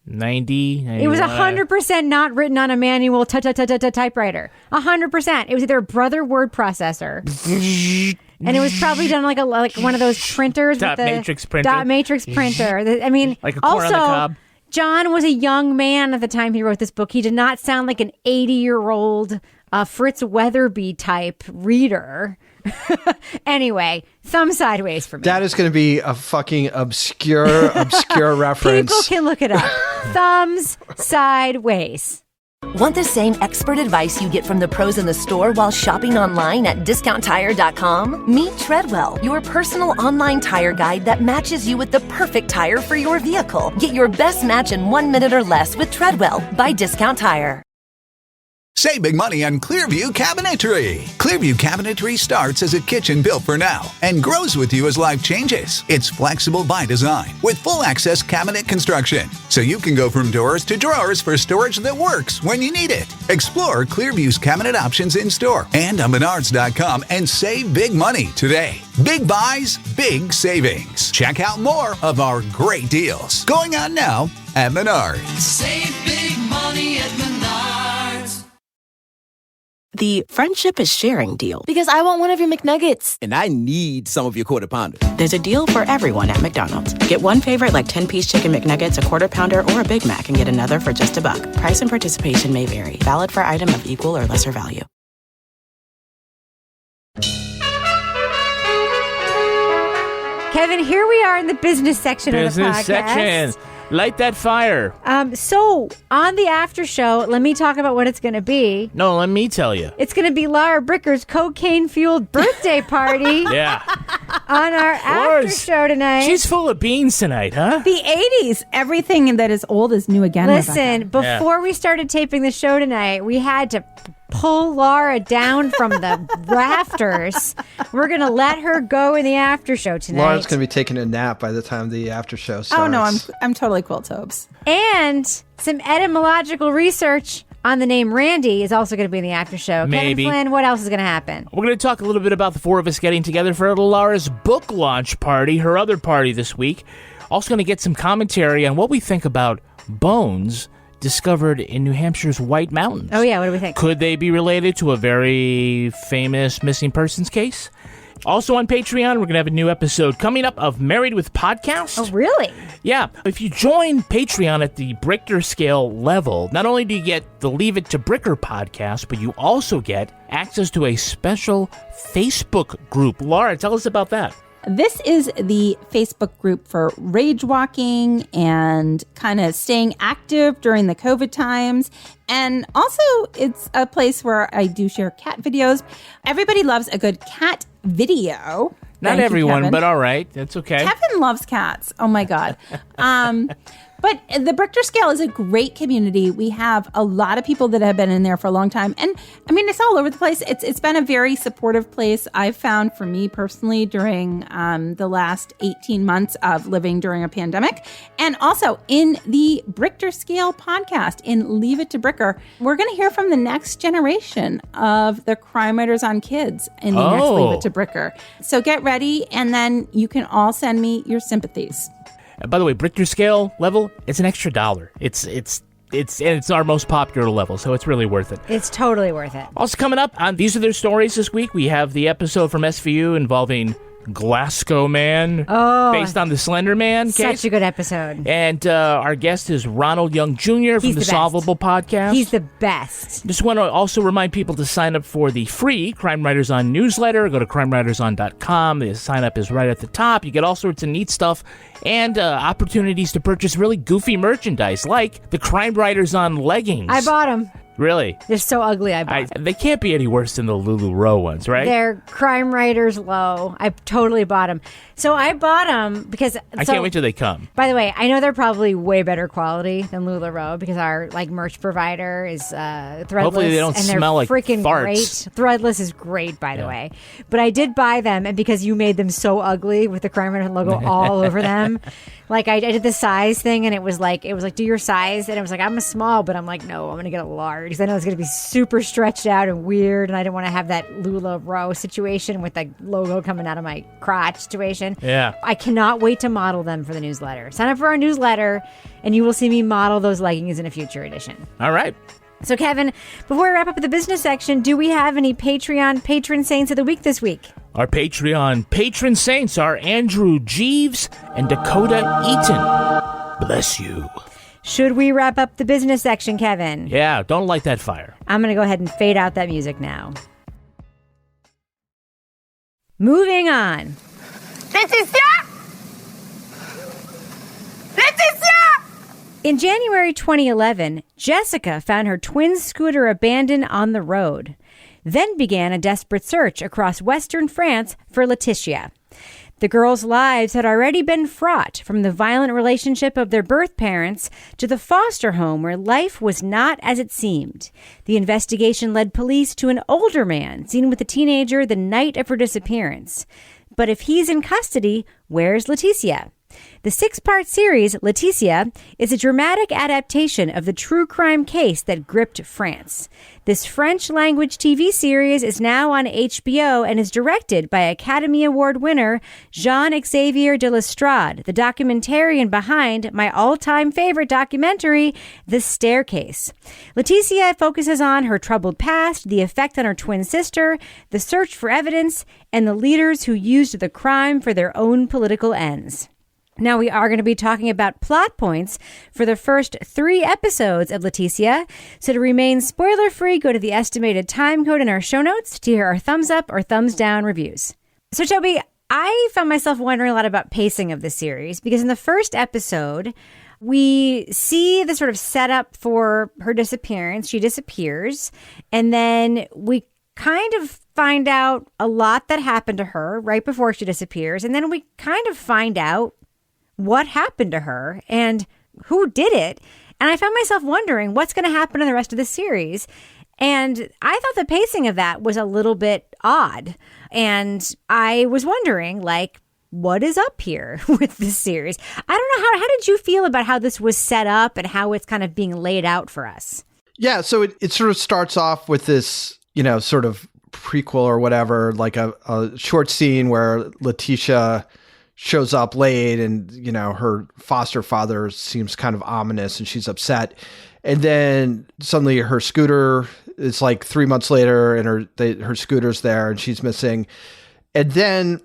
90. It was 100% not written on a manual typewriter. 100%. It was either a brother word processor, and it was probably done like one of those printers dot with the matrix printer. Dot matrix printer. I mean, like a corn on the cob. John was a young man at the time he wrote this book. He did not sound like an 80-year-old Fritz Weatherby type reader. Anyway, thumb sideways for me. That is going to be a fucking obscure reference. People can look it up. Thumbs sideways. Want the same expert advice you get from the pros in the store while shopping online at DiscountTire.com? Meet Treadwell, your personal online tire guide that matches you with the perfect tire for your vehicle. Get your best match in 1 minute or less with Treadwell by Discount Tire. Save big money on Clearview Cabinetry. Clearview Cabinetry starts as a kitchen built for now and grows with you as life changes. It's flexible by design with full access cabinet construction, so you can go from doors to drawers for storage that works when you need it. Explore Clearview's cabinet options in store and on Menards.com and save big money today. Big buys, big savings. Check out more of our great deals going on now at Menards. Save big money at Menards. The friendship is sharing deal. Because I want one of your McNuggets. And I need some of your Quarter Pounder. There's a deal for everyone at McDonald's. Get one favorite like 10-piece chicken McNuggets, a Quarter Pounder, or a Big Mac and get another for just $1. Price and participation may vary. Valid for item of equal or lesser value. Kevin, here we are in the business section of the podcast. Business section. Light that fire. So, on the after show, let me talk about what it's going to be. No, let me tell you. It's going to be Laura Bricker's cocaine-fueled birthday party. Yeah. On our after show tonight. She's full of beans tonight, huh? The 80s. Everything that is old is new again. Listen, before we started taping the show tonight, we had to pull Laura down from the rafters. We're going to let her go in the after show tonight. Laura's going to be taking a nap by the time the after show starts. Oh, no, I'm totally cool, Tobes. And some etymological research on the name Randy is also going to be in the after show. Maybe. Kevin Flynn, what else is going to happen? We're going to talk a little bit about the four of us getting together for Laura's book launch party, her other party this week. Also going to get some commentary on what we think about bones discovered in New Hampshire's White Mountains. Oh, yeah. What do we think? Could they be related to a very famous missing persons case? Also on Patreon, we're going to have a new episode coming up of Married with Podcast. Oh, really? Yeah. If you join Patreon at the Bricker scale level, not only do you get the Leave It to Bricker podcast, but you also get access to a special Facebook group. Laura, tell us about that. This is the Facebook group for rage walking and kind of staying active during the COVID times. And also, it's a place where I do share cat videos. Everybody loves a good cat video. Not everyone, but all right. That's okay. Kevin loves cats. Oh, my God. But the Brichter Scale is a great community. We have a lot of people that have been in there for a long time. And I mean, it's all over the place. It's been a very supportive place, I've found, for me personally during the last 18 months of living during a pandemic. And also in the Brichter Scale podcast, in Leave It to Bricker, we're going to hear from the next generation of the crime writers on kids in the next Leave It to Bricker. So get ready, and then you can all send me your sympathies. By the way, Brichter scale level, it's an extra $1. It's our most popular level, so it's really worth it. It's totally worth it. Also coming up on These Are Their Stories this week, we have the episode from SVU involving Glasgow Man, based on the Slender Man case. Such a good episode. And our guest is Ronald Young Jr. from the Solvable podcast. He's the best. Just want to also remind people to sign up for the free Crime Writers On newsletter. Go to crimewriterson.com. The sign up is right at the top. You get all sorts of neat stuff and opportunities to purchase really goofy merchandise, like the Crime Writers On leggings. I bought them. Really? They're so ugly, I bought them. They can't be any worse than the LuLaRoe ones, right? They're Crime Writers Low. I totally bought them. So I bought them because... I can't wait till they come. By the way, I know they're probably way better quality than LuLaRoe because our merch provider is Threadless. Hopefully they don't and they're smell like freaking farts. Great. Threadless is great, by the way. But I did buy them, and because you made them so ugly with the Crime Writers logo all over them, I did the size thing, and it was like, do your size, and it was like, I'm a small, but I'm like, no, I'm going to get a large because I know it's going to be super stretched out and weird, and I didn't want to have that LuLaRoe situation with the logo coming out of my crotch situation. Yeah. I cannot wait to model them for the newsletter. Sign up for our newsletter, and you will see me model those leggings in a future edition. All right. So, Kevin, before we wrap up the business section, do we have any Patreon patron saints of the week this week? Our Patreon patron saints are Andrew Jeeves and Dakota Eaton. Bless you. Should we wrap up the business section, Kevin? Yeah, don't light that fire. I'm going to go ahead and fade out that music now. Moving on. Laëtitia! Laëtitia! In January 2011, Jessica found her twin scooter abandoned on the road. Then began a desperate search across western France for Laëtitia. The girls' lives had already been fraught, from the violent relationship of their birth parents to the foster home where life was not as it seemed. The investigation led police to an older man seen with a teenager the night of her disappearance. But if he's in custody, where's Laëtitia? The 6-part series, Laëtitia, is a dramatic adaptation of the true crime case that gripped France. This French-language TV series is now on HBO and is directed by Academy Award winner Jean-Xavier de Lestrade, the documentarian behind my all-time favorite documentary, The Staircase. Laëtitia focuses on her troubled past, the effect on her twin sister, the search for evidence, and the leaders who used the crime for their own political ends. Now, we are going to be talking about plot points for the first 3 episodes of Laëtitia. So to remain spoiler-free, go to the estimated time code in our show notes to hear our thumbs up or thumbs down reviews. So, Toby, I found myself wondering a lot about pacing of the series because in the first episode, we see the sort of setup for her disappearance. She disappears, and then we kind of find out a lot that happened to her right before she disappears, and then we kind of find out what happened to her and who did it. And I found myself wondering what's going to happen in the rest of the series. And I thought the pacing of that was a little bit odd. And I was wondering, what is up here with this series? I don't know. How did you feel about how this was set up and how it's kind of being laid out for us? Yeah, so it sort of starts off with this, sort of prequel or whatever, like a short scene where Laëtitia shows up late and, her foster father seems kind of ominous and she's upset. And then suddenly her scooter, it's like 3 months later and her scooter's there and she's missing. And then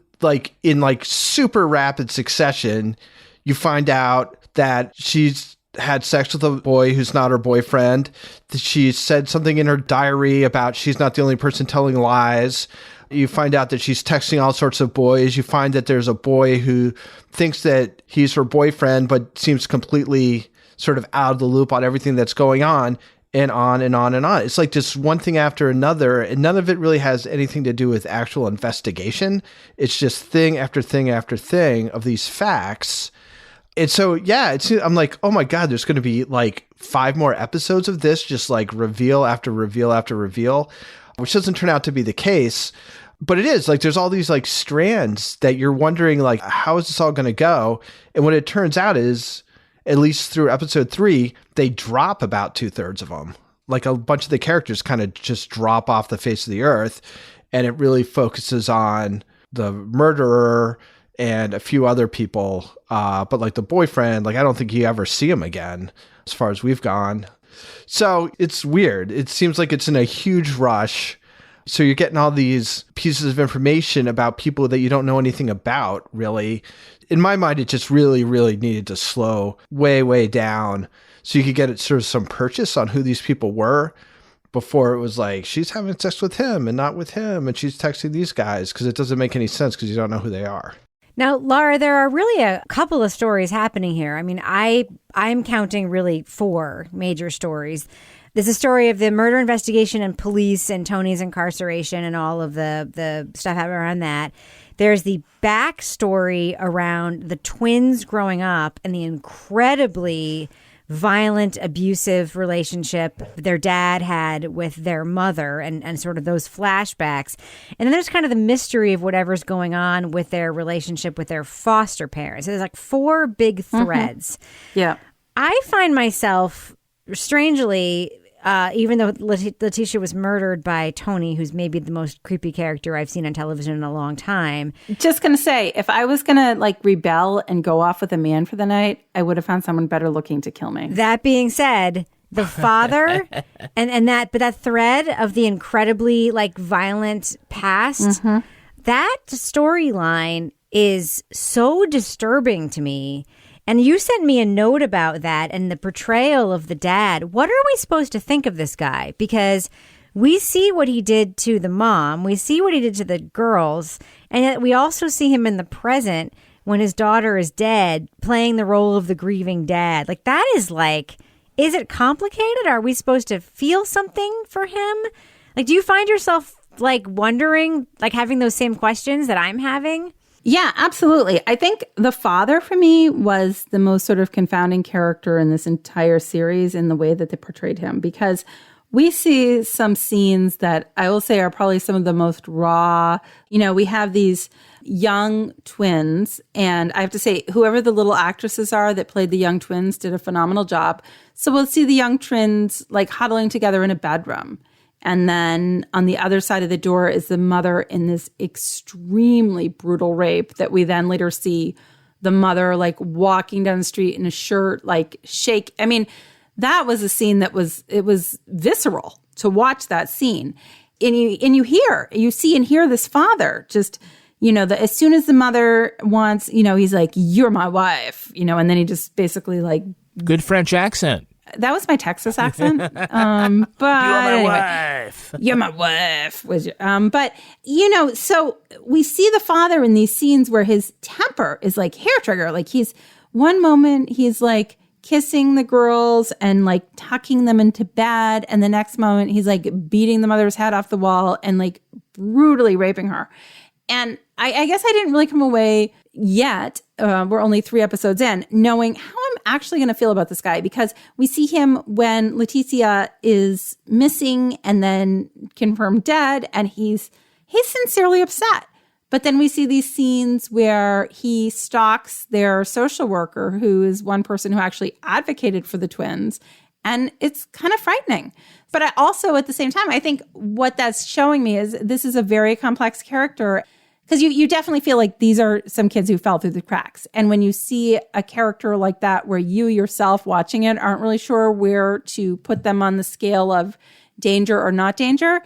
in super rapid succession, you find out that she's had sex with a boy who's not her boyfriend. She said something in her diary about she's not the only person telling lies. You find out that she's texting all sorts of boys. You find that there's a boy who thinks that he's her boyfriend, but seems completely sort of out of the loop on everything that's going on, and on and on and on. It's like just one thing after another, and none of it really has anything to do with actual investigation. It's just thing after thing after thing of these facts. And so, yeah, I'm like, oh my God, there's going to be 5 more episodes of this, just reveal after reveal after reveal, which doesn't turn out to be the case. But it is there's all these strands that you're wondering how is this all going to go? And what it turns out is, at least through episode 3, they drop about 2/3 of them. A bunch of the characters kind of just drop off the face of the earth, and it really focuses on the murderer and a few other people. But the boyfriend, I don't think you ever see him again as far as we've gone. So it's weird. It seems like it's in a huge rush. So you're getting all these pieces of information about people that you don't know anything about, really. In my mind, it just really, really needed to slow way, way down so you could get sort of some purchase on who these people were before it was like, she's having sex with him and not with him, and she's texting these guys, because it doesn't make any sense because you don't know who they are. Now, Laura, there are really a couple of stories happening here. I mean, I'm counting really 4 major stories. There's a story of the murder investigation and police and Tony's incarceration and all of the stuff happening around that. There's the backstory around the twins growing up and the incredibly violent, abusive relationship their dad had with their mother and sort of those flashbacks. And then there's kind of the mystery of whatever's going on with their relationship with their foster parents. There's like 4 big threads. Yeah. I find myself, strangely, even though Laëtitia was murdered by Tony, who's maybe the most creepy character I've seen on television in a long time. Just going to say, if I was going to like rebel and go off with a man for the night, I would have found someone better looking to kill me. That being said, the father and that thread of the incredibly like violent past, that storyline is so disturbing to me. And you sent me a note about that and the portrayal of the dad. What are we supposed to think of this guy? Because we see what he did to the mom. We see what he did to the girls. And yet we also see him in the present when his daughter is dead, playing the role of the grieving dad. Like, that is like, is it complicated? Are we supposed to feel something for him? Like, do you find yourself like wondering, like having those same questions that I'm having? Yeah, absolutely. I think the father for me was the most sort of confounding character in this entire series in the way that they portrayed him, because we see some scenes that I will say are probably some of the most raw. You know, we have these young twins, and I have to say, whoever the little actresses are that played the young twins did a phenomenal job. So we'll see the young twins like huddling together in a bedroom. And then on the other side of the door is the mother in this extremely brutal rape that we then later see the mother like walking down the street in a shirt, like shake. I mean, that was a scene that was visceral to watch that scene. And you see and hear this father just, you know, as soon as the mother wants, you know, he's like, you're my wife, you know, and then he just basically like. Good French accent. That was my Texas accent. But you're my anyway, wife. You're my wife. But, you know, so we see the father in these scenes where his temper is like hair trigger. Like one moment he's like kissing the girls and like tucking them into bed. And the next moment he's like beating the mother's head off the wall and like brutally raping her. And I guess I didn't really come away yet, we're only 3 episodes in, knowing how I'm actually going to feel about this guy, because we see him when Laëtitia is missing and then confirmed dead, and he's sincerely upset. But then we see these scenes where he stalks their social worker, who is one person who actually advocated for the twins, and it's kind of frightening. But I also, at the same time, I think what that's showing me is this is a very complex character, because you definitely feel like these are some kids who fell through the cracks. And when you see a character like that, where you yourself watching it aren't really sure where to put them on the scale of danger or not danger,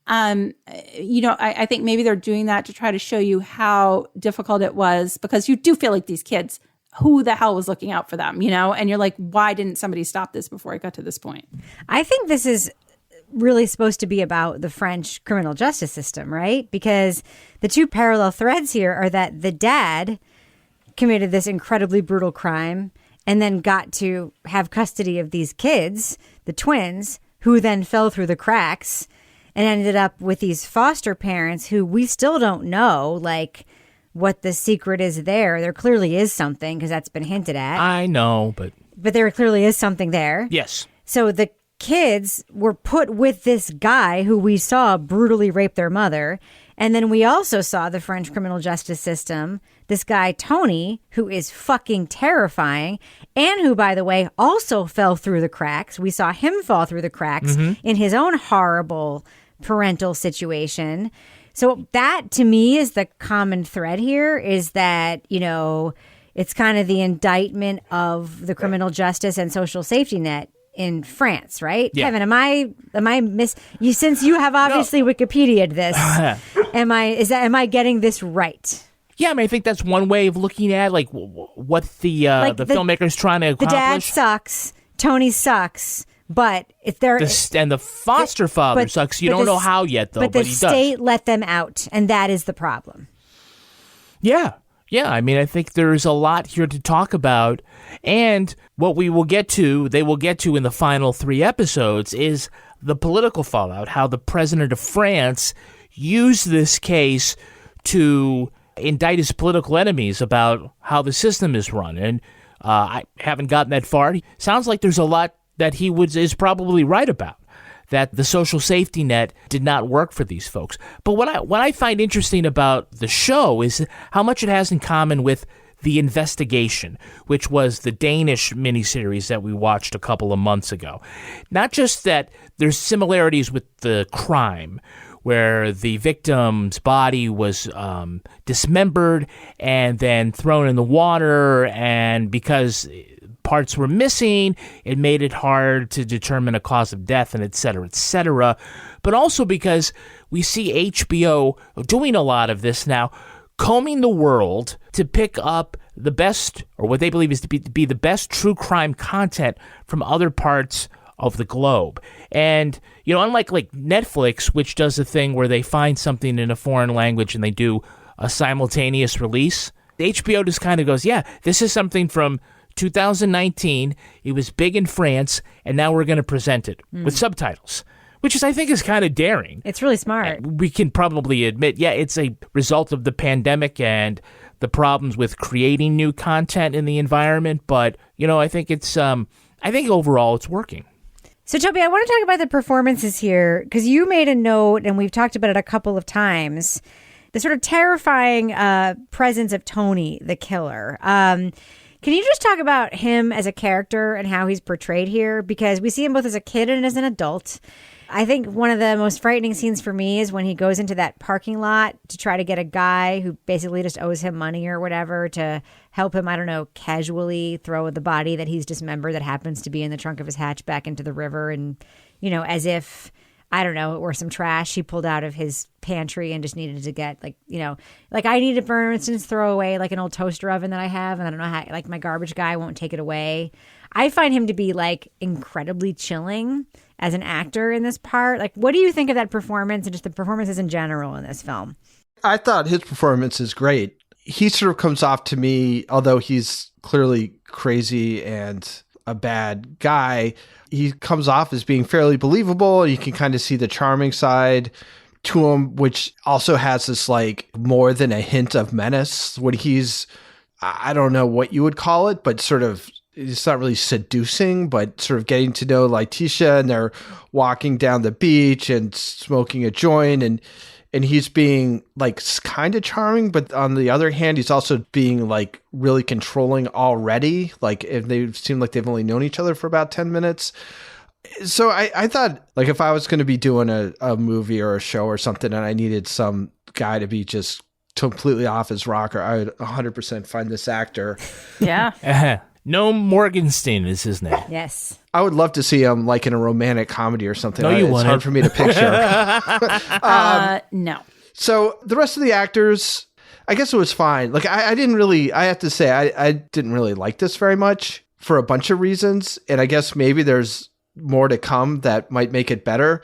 you know, I think maybe they're doing that to try to show you how difficult it was, because you do feel like these kids, who the hell was looking out for them, you know? And you're like, why didn't somebody stop this before it got to this point? I think this is really supposed to be about the French criminal justice system, right? Because the 2 parallel threads here are that the dad committed this incredibly brutal crime and then got to have custody of these kids, the twins, who then fell through the cracks and ended up with these foster parents who we still don't know, like, what the secret is there. There clearly is something, because that's been hinted at. I know, but there clearly is something there. Yes. So the kids were put with this guy who we saw brutally rape their mother. And then we also saw the French criminal justice system, this guy, Tony, who is fucking terrifying, and who, by the way, also fell through the cracks. We saw him fall through the cracks in his own horrible parental situation. So that, to me, is the common thread here, is that, you know, it's kind of the indictment of the criminal justice and social safety net in France, right? Yeah. Kevin, am I since you have obviously Wikipedia'd this, am I getting this right? Yeah, I mean, I think that's one way of looking at like what the filmmaker's trying to accomplish. The dad sucks, Tony sucks, but if they're and the foster father sucks. You don't know how yet, though. But the he state does. let them out, and that is the problem. Yeah. I mean, I think there's a lot here to talk about, and what they will get to in the final 3 episodes is the political fallout, how the president of France used this case to indict his political enemies about how the system is run. And I haven't gotten that far. Sounds like there's a lot that he is probably right about, that the social safety net did not work for these folks. But what I find interesting about the show is how much it has in common with The Investigation, which was the Danish miniseries that we watched a couple of months ago. Not just that there's similarities with the crime, where the victim's body was dismembered and then thrown in the water, and because parts were missing, it made it hard to determine a cause of death, and et cetera, but also because we see HBO doing a lot of this now, combing the world to pick up the best, or what they believe is to be the best true crime content from other parts of the globe. And, unlike like Netflix, which does a thing where they find something in a foreign language and they do a simultaneous release, HBO just kind of goes, yeah, this is something from 2019, it was big in France, and now we're going to present it with subtitles, which I think is kind of daring. It's really smart. We can probably admit, it's a result of the pandemic and the problems with creating new content in the environment, but, I think I think overall it's working. So, Toby, I want to talk about the performances here, because you made a note, and we've talked about it a couple of times, the sort of terrifying presence of Tony, the killer. Can you just talk about him as a character and how he's portrayed here? Because we see him both as a kid and as an adult. I think one of the most frightening scenes for me is when he goes into that parking lot to try to get a guy who basically just owes him money or whatever to help him, casually throw the body that he's dismembered that happens to be in the trunk of his hatchback into the river. And, as if, it were some trash he pulled out of his pantry and just needed to get, I need to, for instance, throw away like an old toaster oven that I have, and I don't know how, my garbage guy won't take it away. I find him to be, incredibly chilling as an actor in this part. What do you think of that performance and just the performances in general in this film? I thought his performance is great. He sort of comes off to me, although he's clearly crazy and a bad guy, he comes off as being fairly believable. You can kind of see the charming side to him, which also has this more than a hint of menace when he's, I don't know what you would call it, but sort of, it's not really seducing, but sort of getting to know Laëtitia, and they're walking down the beach and smoking a joint, and he's being kind of charming, but on the other hand, he's also being really controlling already. If they seem like they've only known each other for about 10 minutes. So I thought if I was going to be doing a movie or a show or something and I needed some guy to be just completely off his rocker, I would 100% find this actor. Yeah. Noam Morgenstein is his name. Yes. I would love to see him in a romantic comedy or something. No, you it's wouldn't. hard for me to picture. No. So the rest of the actors, I guess it was fine. I didn't really, I have to say, I didn't really like this very much for a bunch of reasons. And I guess maybe there's more to come that might make it better.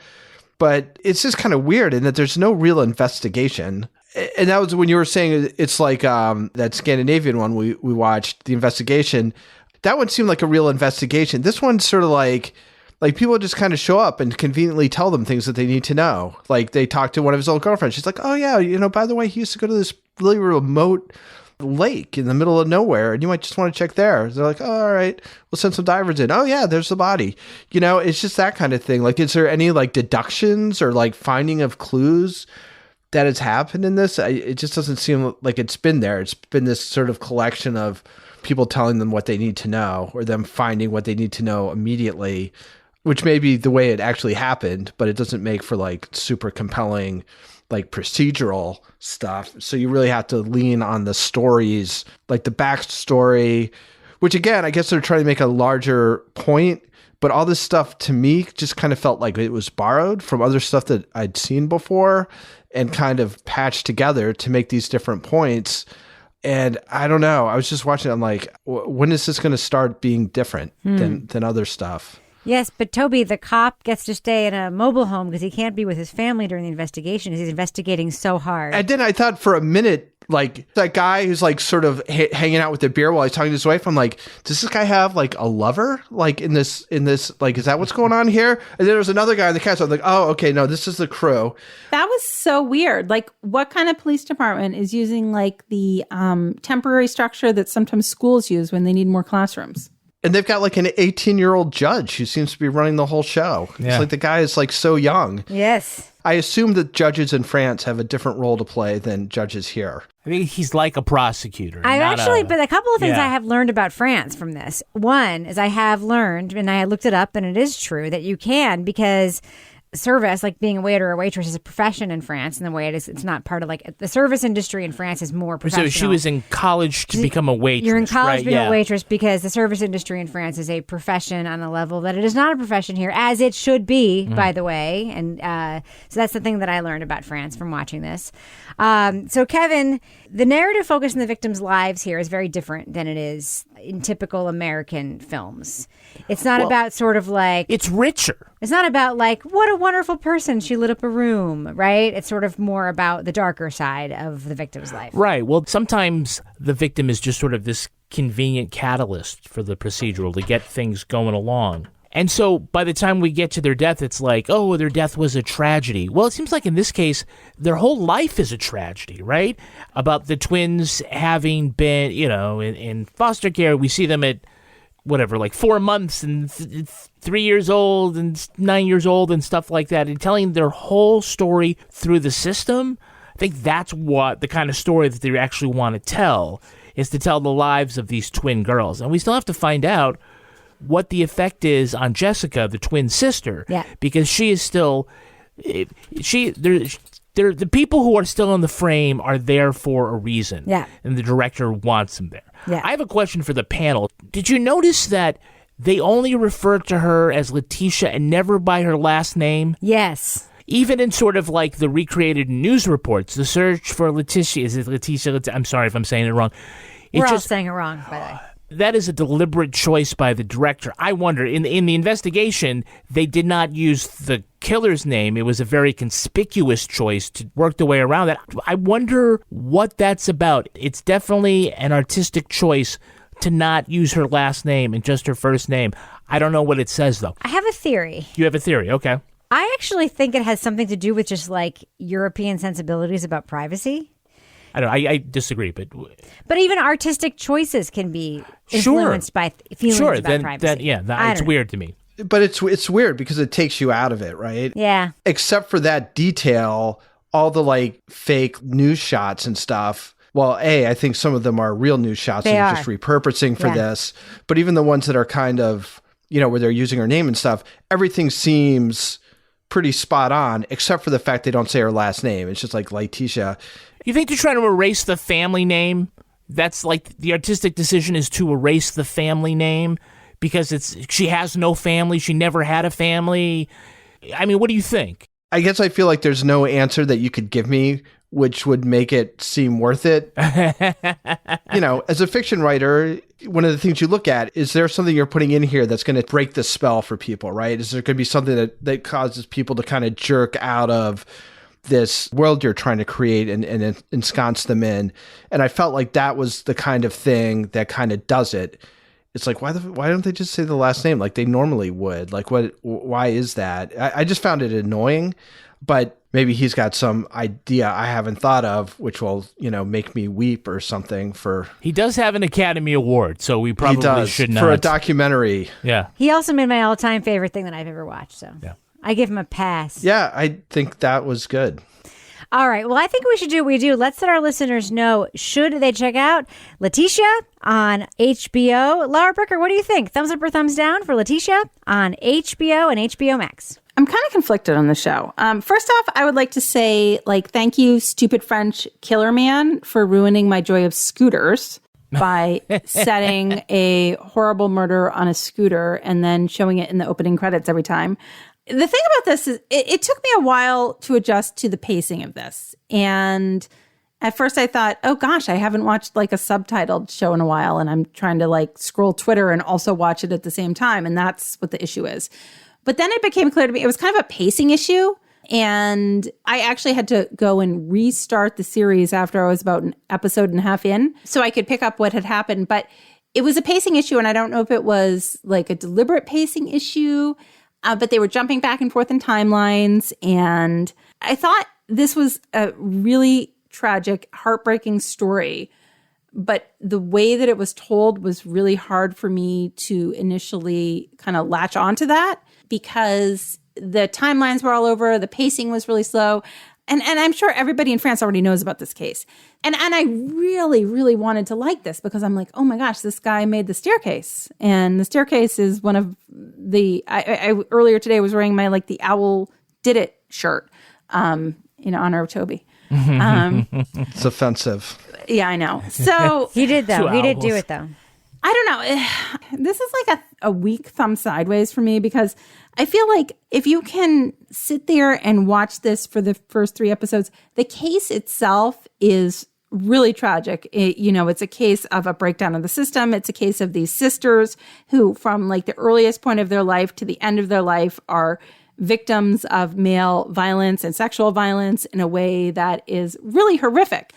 But it's just kind of weird in that there's no real investigation. And that was when you were saying it's that Scandinavian one we watched, The Investigation. That one seemed like a real investigation. This one's sort of like people just kind of show up and conveniently tell them things that they need to know. They talk to one of his old girlfriends. She's like, oh yeah, by the way, he used to go to this really remote lake in the middle of nowhere, and you might just want to check there. They're like, oh, all right, we'll send some divers in. Oh yeah, there's the body. It's just that kind of thing. Is there any deductions or finding of clues that has happened in this? It just doesn't seem like it's been there. It's been this sort of collection of people telling them what they need to know, or them finding what they need to know immediately, which may be the way it actually happened, but it doesn't make for super compelling, procedural stuff. So you really have to lean on the stories, the backstory, which again, I guess they're trying to make a larger point, but all this stuff to me just kind of felt like it was borrowed from other stuff that I'd seen before and kind of patched together to make these different points. And I don't know. I was just watching it. I'm like, when is this going to start being different than other stuff? Yes, but Toby, the cop gets to stay in a mobile home because he can't be with his family during the investigation. He's investigating so hard. And then I thought for a minute, like that guy who's like sort of hanging out with the beer while he's talking to his wife. I'm like, does this guy have like a lover? Like in this, like, is that what's going on here? And then there was another guy in the cast. So I'm like, oh, okay, no, this is the crew. That was so weird. Like, what kind of police department is using like the temporary structure that sometimes schools use when they need more classrooms? And they've got like an 18-year-old judge who seems to be running the whole show. Yeah. It's like the guy is like so young. Yes. I assume that judges in France have a different role to play than judges here. I think he's like a prosecutor. But a couple of things Yeah. I have learned about France from this. One is I have learned, and I looked it up, and it is true that you can, because service, like being a waiter or waitress, is a profession in France, and the way it is, it's not part of like the service industry in France is more professional. So she was in college to become a waitress. You're in college right? to become a waitress because the service industry in France is a profession on a level that it is not a profession here, as it should be, by the way. And so that's the thing that I learned about France from watching this. So Kevin, the narrative focus on the victims' lives here is very different than it is in typical American films. It's not about sort of like... It's richer. It's not about like, what a wonderful person, she lit up a room, right? It's sort of more about the darker side of the victim's life. Right. Well, sometimes the victim is just sort of this convenient catalyst for the procedural to get things going along. And so by the time we get to their death, it's like, oh, their death was a tragedy. Well, it seems like in this case, their whole life is a tragedy, right? About the twins having been, in foster care. We see them at whatever, like 4 months and 3 years old and 9 years old and stuff like that, and telling their whole story through the system. I think that's what the kind of story that they actually want to tell, is to tell the lives of these twin girls. And we still have to find out what the effect is on Jessica, the twin sister, because she is still, the people who are still in the frame are there for a reason, and the director wants them there. I have a question for the panel. Did you notice that they only refer to her as Laëtitia and never by her last name? Yes. Even in sort of like the recreated news reports, the search for Laëtitia, is it Laëtitia? I'm sorry if I'm saying it wrong. We're all saying it wrong, by the way. That is a deliberate choice by the director. I wonder, in the investigation, they did not use the killer's name. It was a very conspicuous choice to work the way around that. I wonder what that's about. It's definitely an artistic choice to not use her last name and just her first name. I don't know what it says, though. I have a theory. You have a theory, okay. I actually think it has something to do with just like European sensibilities about privacy. I disagree, but even artistic choices can be influenced by feelings about privacy. It's weird to me. But it's weird because it takes you out of it, right? Yeah. Except for that detail, all the like fake news shots and stuff. Well, I think some of them are real news shots They and are. just repurposing for this. But even the ones that are kind of, where they're using her name and stuff, everything seems pretty spot on, except for the fact they don't say her last name. It's just like Laëtitia. You think they're trying to erase the family name? That's like the artistic decision is to erase the family name because she has no family. She never had a family. I mean, what do you think? I guess I feel like there's no answer that you could give me which would make it seem worth it. As a fiction writer, one of the things you look at, is there something you're putting in here that's going to break the spell for people, right? Is there going to be something that causes people to kind of jerk out of this world you're trying to create and ensconce them in? And I felt like that was the kind of thing that kind of does it. It's like, why don't they just say the last name like they normally would? Like, why is that? I just found it annoying, but maybe he's got some idea I haven't thought of, which will, make me weep or something for... He does have an Academy Award, so we probably should not. For a documentary. Yeah. He also made my all-time favorite thing that I've ever watched, so I give him a pass. Yeah, I think that was good. All right. Well, I think we should do what we do. Let's let our listeners know, should they check out Laëtitia on HBO? Laura Bricker, what do you think? Thumbs up or thumbs down for Laëtitia on HBO and HBO Max? I'm kind of conflicted on the show. First off, I would like to say, thank you, stupid French killer man, for ruining my joy of scooters. by setting a horrible murder on a scooter and then showing it in the opening credits every time. The thing about this is it took me a while to adjust to the pacing of this. And at first I thought, oh gosh, I haven't watched like a subtitled show in a while, and I'm trying to like scroll Twitter and also watch it at the same time. And that's what the issue is. But then it became clear to me it was kind of a pacing issue. And I actually had to go and restart the series after I was about an episode and a half in so I could pick up what had happened. But it was a pacing issue, and I don't know if it was like a deliberate pacing issue, but they were jumping back and forth in timelines. And I thought this was a really tragic, heartbreaking story. But the way that it was told was really hard for me to initially kind of latch onto that, because the timelines were all over, the pacing was really slow. And I'm sure everybody in France already knows about this case. And I really, really wanted to like this because I'm like, oh my gosh, this guy made The Staircase. And The Staircase is one of the, I earlier today was wearing my like the Owl Did It shirt in honor of Toby. It's offensive. Yeah, I know. So he did though. He did do it though. I don't know. This is like a weak thumb sideways for me, because I feel like if you can sit there and watch this for the first 3 episodes, the case itself is really tragic. It's a case of a breakdown of the system. It's a case of these sisters who, from like the earliest point of their life to the end of their life, are victims of male violence and sexual violence in a way that is really horrific.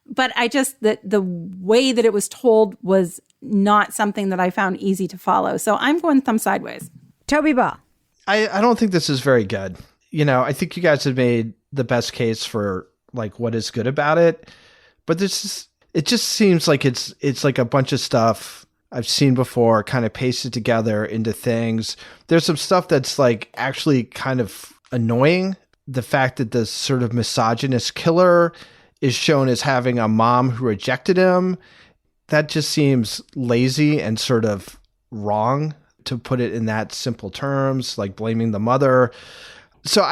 But the way that it was told was not something that I found easy to follow. So I'm going thumb sideways. Toby Ball. I don't think this is very good. I think you guys have made the best case for like what is good about it. But it just seems like it's like a bunch of stuff I've seen before kind of pasted together into things. There's some stuff that's like actually kind of annoying. The fact that the sort of misogynist killer is shown as having a mom who rejected him, that just seems lazy and sort of wrong to put it in that simple terms, like blaming the mother. So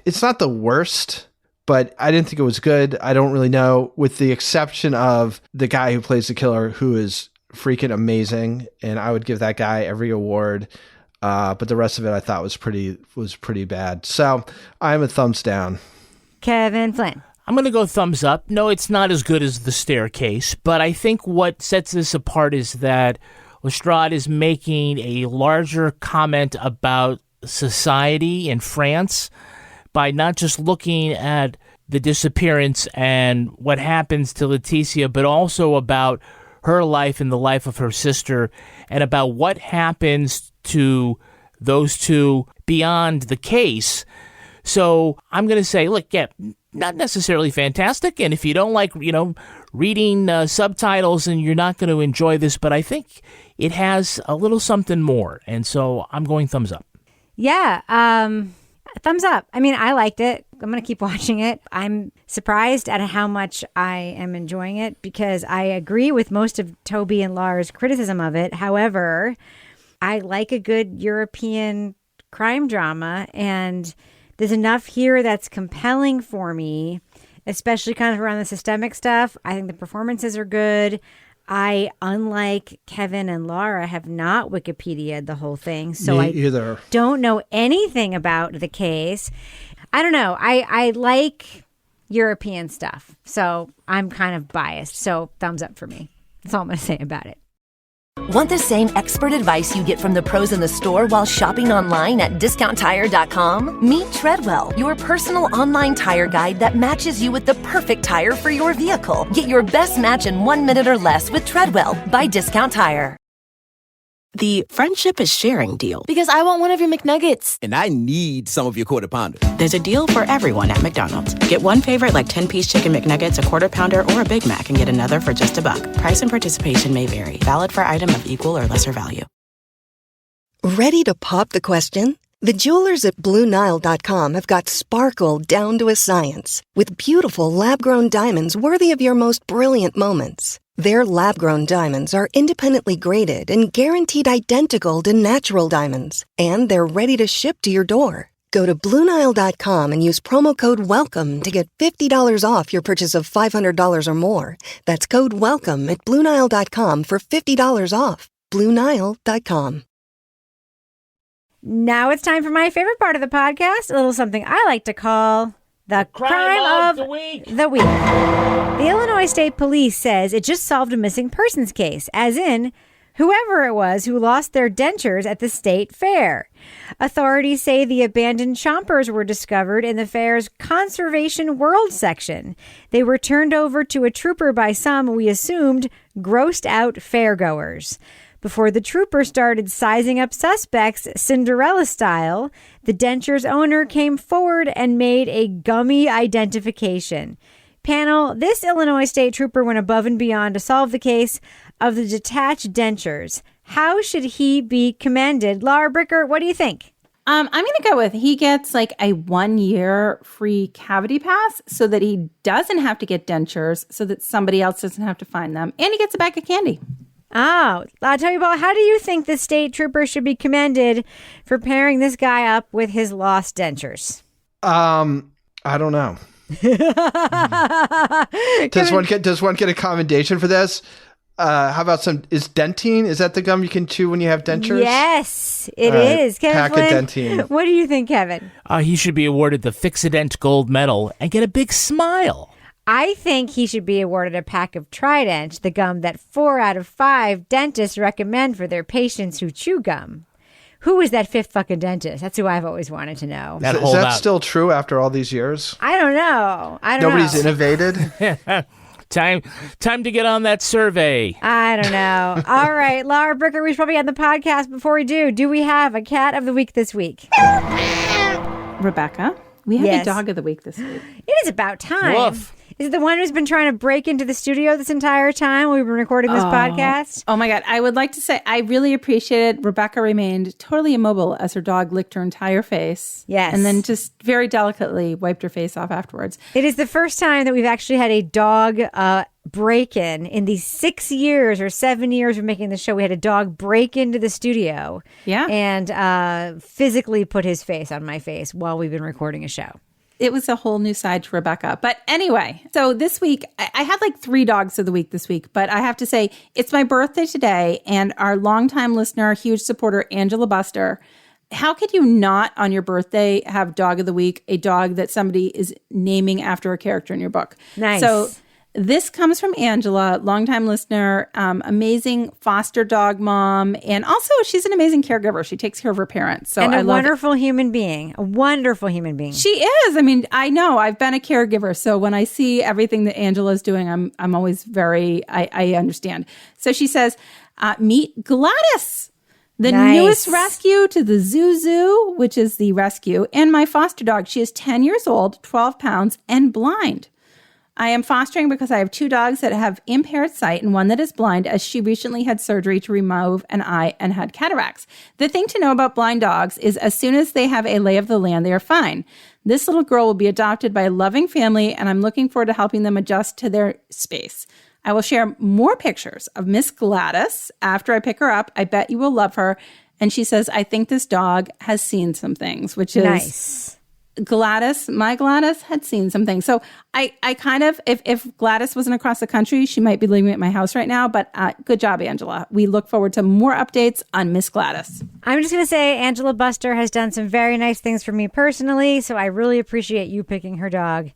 it's not the worst, but I didn't think it was good. I don't really know, with the exception of the guy who plays the killer, who is freaking amazing. And I would give that guy every award. But the rest of it I thought was pretty bad. So I'm a thumbs down. Kevin Flynn. I'm going to go thumbs up. No, it's not as good as The Staircase, but I think what sets this apart is that Lestrade is making a larger comment about society in France by not just looking at the disappearance and what happens to Laëtitia, but also about her life and the life of her sister, and about what happens to those two beyond the case. So I'm going to say, look, yeah, not necessarily fantastic. And if you don't like, reading subtitles, and you're not going to enjoy this, but I think it has a little something more. And so I'm going thumbs up. Yeah. Thumbs up. I mean, I liked it. I'm going to keep watching it. I'm surprised at how much I am enjoying it, because I agree with most of Toby and Lara's criticism of it. However, I like a good European crime drama, and there's enough here that's compelling for me, especially kind of around the systemic stuff. I think the performances are good. I, unlike Kevin and Lara, have not Wikipedia'd the whole thing. So Me either. Don't know anything about the case. I don't know. I like European stuff. So I'm kind of biased. So thumbs up for me. That's all I'm going to say about it. Want the same expert advice you get from the pros in the store while shopping online at discounttire.com? Meet Treadwell, your personal online tire guide that matches you with the perfect tire for your vehicle. Get your best match in 1 minute or less with Treadwell by Discount Tire. The friendship is sharing deal. Because I want one of your McNuggets. And I need some of your Quarter Pounder. There's a deal for everyone at McDonald's. Get one favorite like 10-piece chicken McNuggets, a Quarter Pounder, or a Big Mac, and get another for just $1. Price and participation may vary. Valid for item of equal or lesser value. Ready to pop the question? The jewelers at BlueNile.com have got sparkle down to a science with beautiful lab-grown diamonds worthy of your most brilliant moments. Their lab-grown diamonds are independently graded and guaranteed identical to natural diamonds, and they're ready to ship to your door. Go to BlueNile.com and use promo code WELCOME to get $50 off your purchase of $500 or more. That's code WELCOME at BlueNile.com for $50 off. BlueNile.com. Now it's time for my favorite part of the podcast, a little something I like to call the crime of the week. The Illinois State Police says it just solved a missing persons case, as in whoever it was who lost their dentures at the state fair. Authorities say the abandoned chompers were discovered in the fair's Conservation World section. They were turned over to a trooper by some, we assumed, grossed out fairgoers. Before the trooper started sizing up suspects Cinderella style, the denture's owner came forward and made a gummy identification. Panel, this Illinois State Trooper went above and beyond to solve the case of the detached dentures. How should he be commended? Laura Bricker, what do you think? I'm going to go with he gets like a 1-year free cavity pass so that he doesn't have to get dentures, so that somebody else doesn't have to find them. And he gets a bag of candy. Oh, I'll tell you about, how do you think the state trooper should be commended for pairing this guy up with his lost dentures? I don't know. Does one get a commendation for this? How about is dentine? Is that the gum you can chew when you have dentures? Yes, it is. Kevin pack Flynn, of dentine. What do you think, Kevin? He should be awarded the Fix-A-Dent Gold Medal and get a big smile. I think he should be awarded a pack of Trident, the gum that 4 out of 5 dentists recommend for their patients who chew gum. Who is that 5th fucking dentist? That's who I've always wanted to know. Is that still true after all these years? I don't know. Nobody's innovated? Time to get on that survey. I don't know. All right, Laura Bricker, we should probably end the podcast. Before we do we have a cat of the week this week? Rebecca, we have a dog of the week this week. It is about time. Woof. Is it the one who's been trying to break into the studio this entire time we've been recording this podcast? Oh my God. I would like to say I really appreciated Rebecca remained totally immobile as her dog licked her entire face. Yes. And then just very delicately wiped her face off afterwards. It is the first time that we've actually had a dog break-in these 6 years or 7 years of making the show. We had a dog break into the studio. Yeah. And physically put his face on my face while we've been recording a show. It was a whole new side to Rebecca. But anyway, so this week, I had like 3 dogs of the week this week, but I have to say it's my birthday today, and our longtime listener, huge supporter, Angela Buster, how could you not on your birthday have dog of the week, a dog that somebody is naming after a character in your book? Nice. So this comes from Angela, longtime listener, amazing foster dog mom, and also she's an amazing caregiver. She takes care of her parents. So and a I love wonderful human being. A wonderful human being. She is. I mean, I know. I've been a caregiver, so when I see everything that Angela's doing, I'm always I understand. So she says, meet Gladys, the newest rescue to the Zoo, which is the rescue, and my foster dog. She is 10 years old, 12 pounds, and blind. I am fostering because I have 2 dogs that have impaired sight and one that is blind, as she recently had surgery to remove an eye and had cataracts. The thing to know about blind dogs is as soon as they have a lay of the land, they are fine. This little girl will be adopted by a loving family, and I'm looking forward to helping them adjust to their space. I will share more pictures of Miss Gladys after I pick her up. I bet you will love her. And she says, I think this dog has seen some things, which is nice. Gladys, my Gladys had seen some things. So I kind of, if Gladys wasn't across the country, she might be living at my house right now. But good job, Angela. We look forward to more updates on Miss Gladys. I'm just going to say Angela Buster has done some very nice things for me personally. So I really appreciate you picking her dog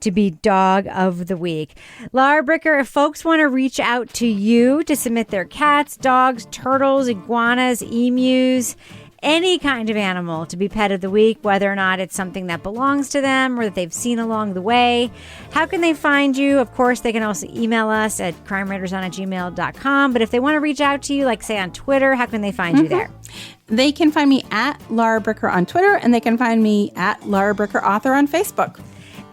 to be dog of the week. Laura Bricker, if folks want to reach out to you to submit their cats, dogs, turtles, iguanas, emus, any kind of animal to be pet of the week, whether or not it's something that belongs to them or that they've seen along the way, how can they find you? Of course, they can also email us at crimewriterson@gmail.com. But if they want to reach out to you, like say on Twitter, how can they find you there? They can find me at Laura Bricker on Twitter, and they can find me at Laura Bricker Author on Facebook.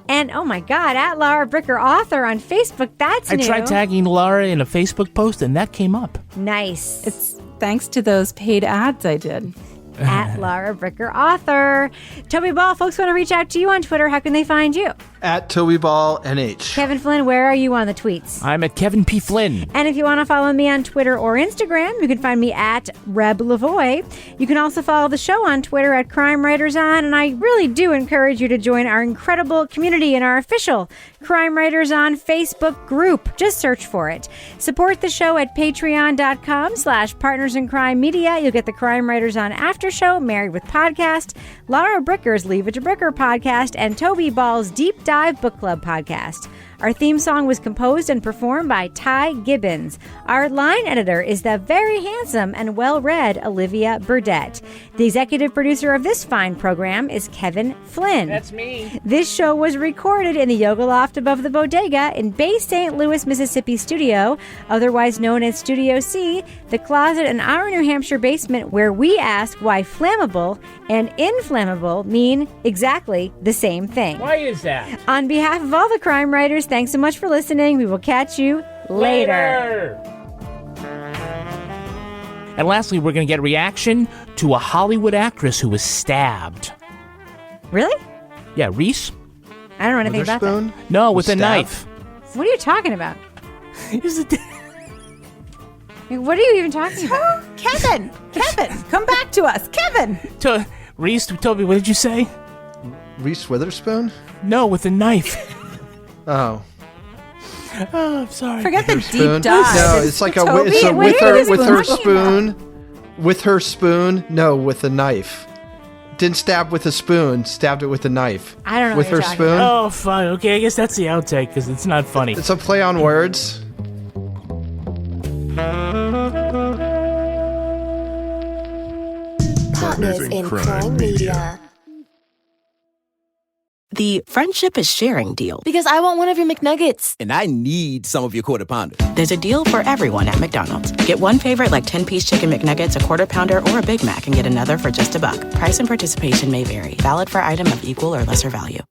And oh my God, at Laura Bricker Author on Facebook, that's new. I tried tagging Laura in a Facebook post, and that came up. Nice. It's thanks to those paid ads I did. At Laura Bricker Author. Toby Ball, folks want to reach out to you on Twitter. How can they find you? At TobyBallNH. Kevin Flynn, where are you on the tweets? I'm at Kevin P. Flynn. And if you want to follow me on Twitter or Instagram, you can find me at Reb Lavoie. You can also follow the show on Twitter at Crime Writers On, and I really do encourage you to join our incredible community in our official Crime Writers On Facebook group. Just search for it. Support the show at patreon.com/Partners in Crime Media. You'll get the Crime Writers On After Show, Married with Podcast, Laura Bricker's Leave It to Bricker podcast, and Toby Ball's Deep Dive Book Club podcast. Our theme song was composed and performed by Ty Gibbons. Our line editor is the very handsome and well-read Olivia Burdett. The executive producer of this fine program is Kevin Flynn. That's me. This show was recorded in the Yoga Loft above the Bodega in Bay St. Louis, Mississippi studio, otherwise known as Studio C, the closet in our New Hampshire basement where we ask why flammable and inflammable mean exactly the same thing. Why is that? On behalf of all the crime writers, thanks so much for listening. We will catch you later. And lastly, we're going to get a reaction to a Hollywood actress who was stabbed. Really? Yeah, Reese? I don't know anything about that. No, with a knife. What are you talking about? What are you even talking about? Kevin, come back to us. Kevin. Reese, Toby, what did you say? Reese Witherspoon? No, with a knife. Oh. Oh, I'm sorry. Forget the Spoon? deep dive. No, it's like with her spoon. No, with a knife. Didn't stab with a spoon, stabbed it with a knife. I don't know with what you're her talking spoon. about. Oh, fine. Okay, I guess that's the outtake because it's not funny. It's a play on words. Partners in Crime Media. The friendship is sharing deal. Because I want one of your McNuggets. And I need some of your Quarter Pounder. There's a deal for everyone at McDonald's. Get one favorite like 10-piece chicken McNuggets, a Quarter Pounder, or a Big Mac and get another for just $1. Price and participation may vary. Valid for item of equal or lesser value.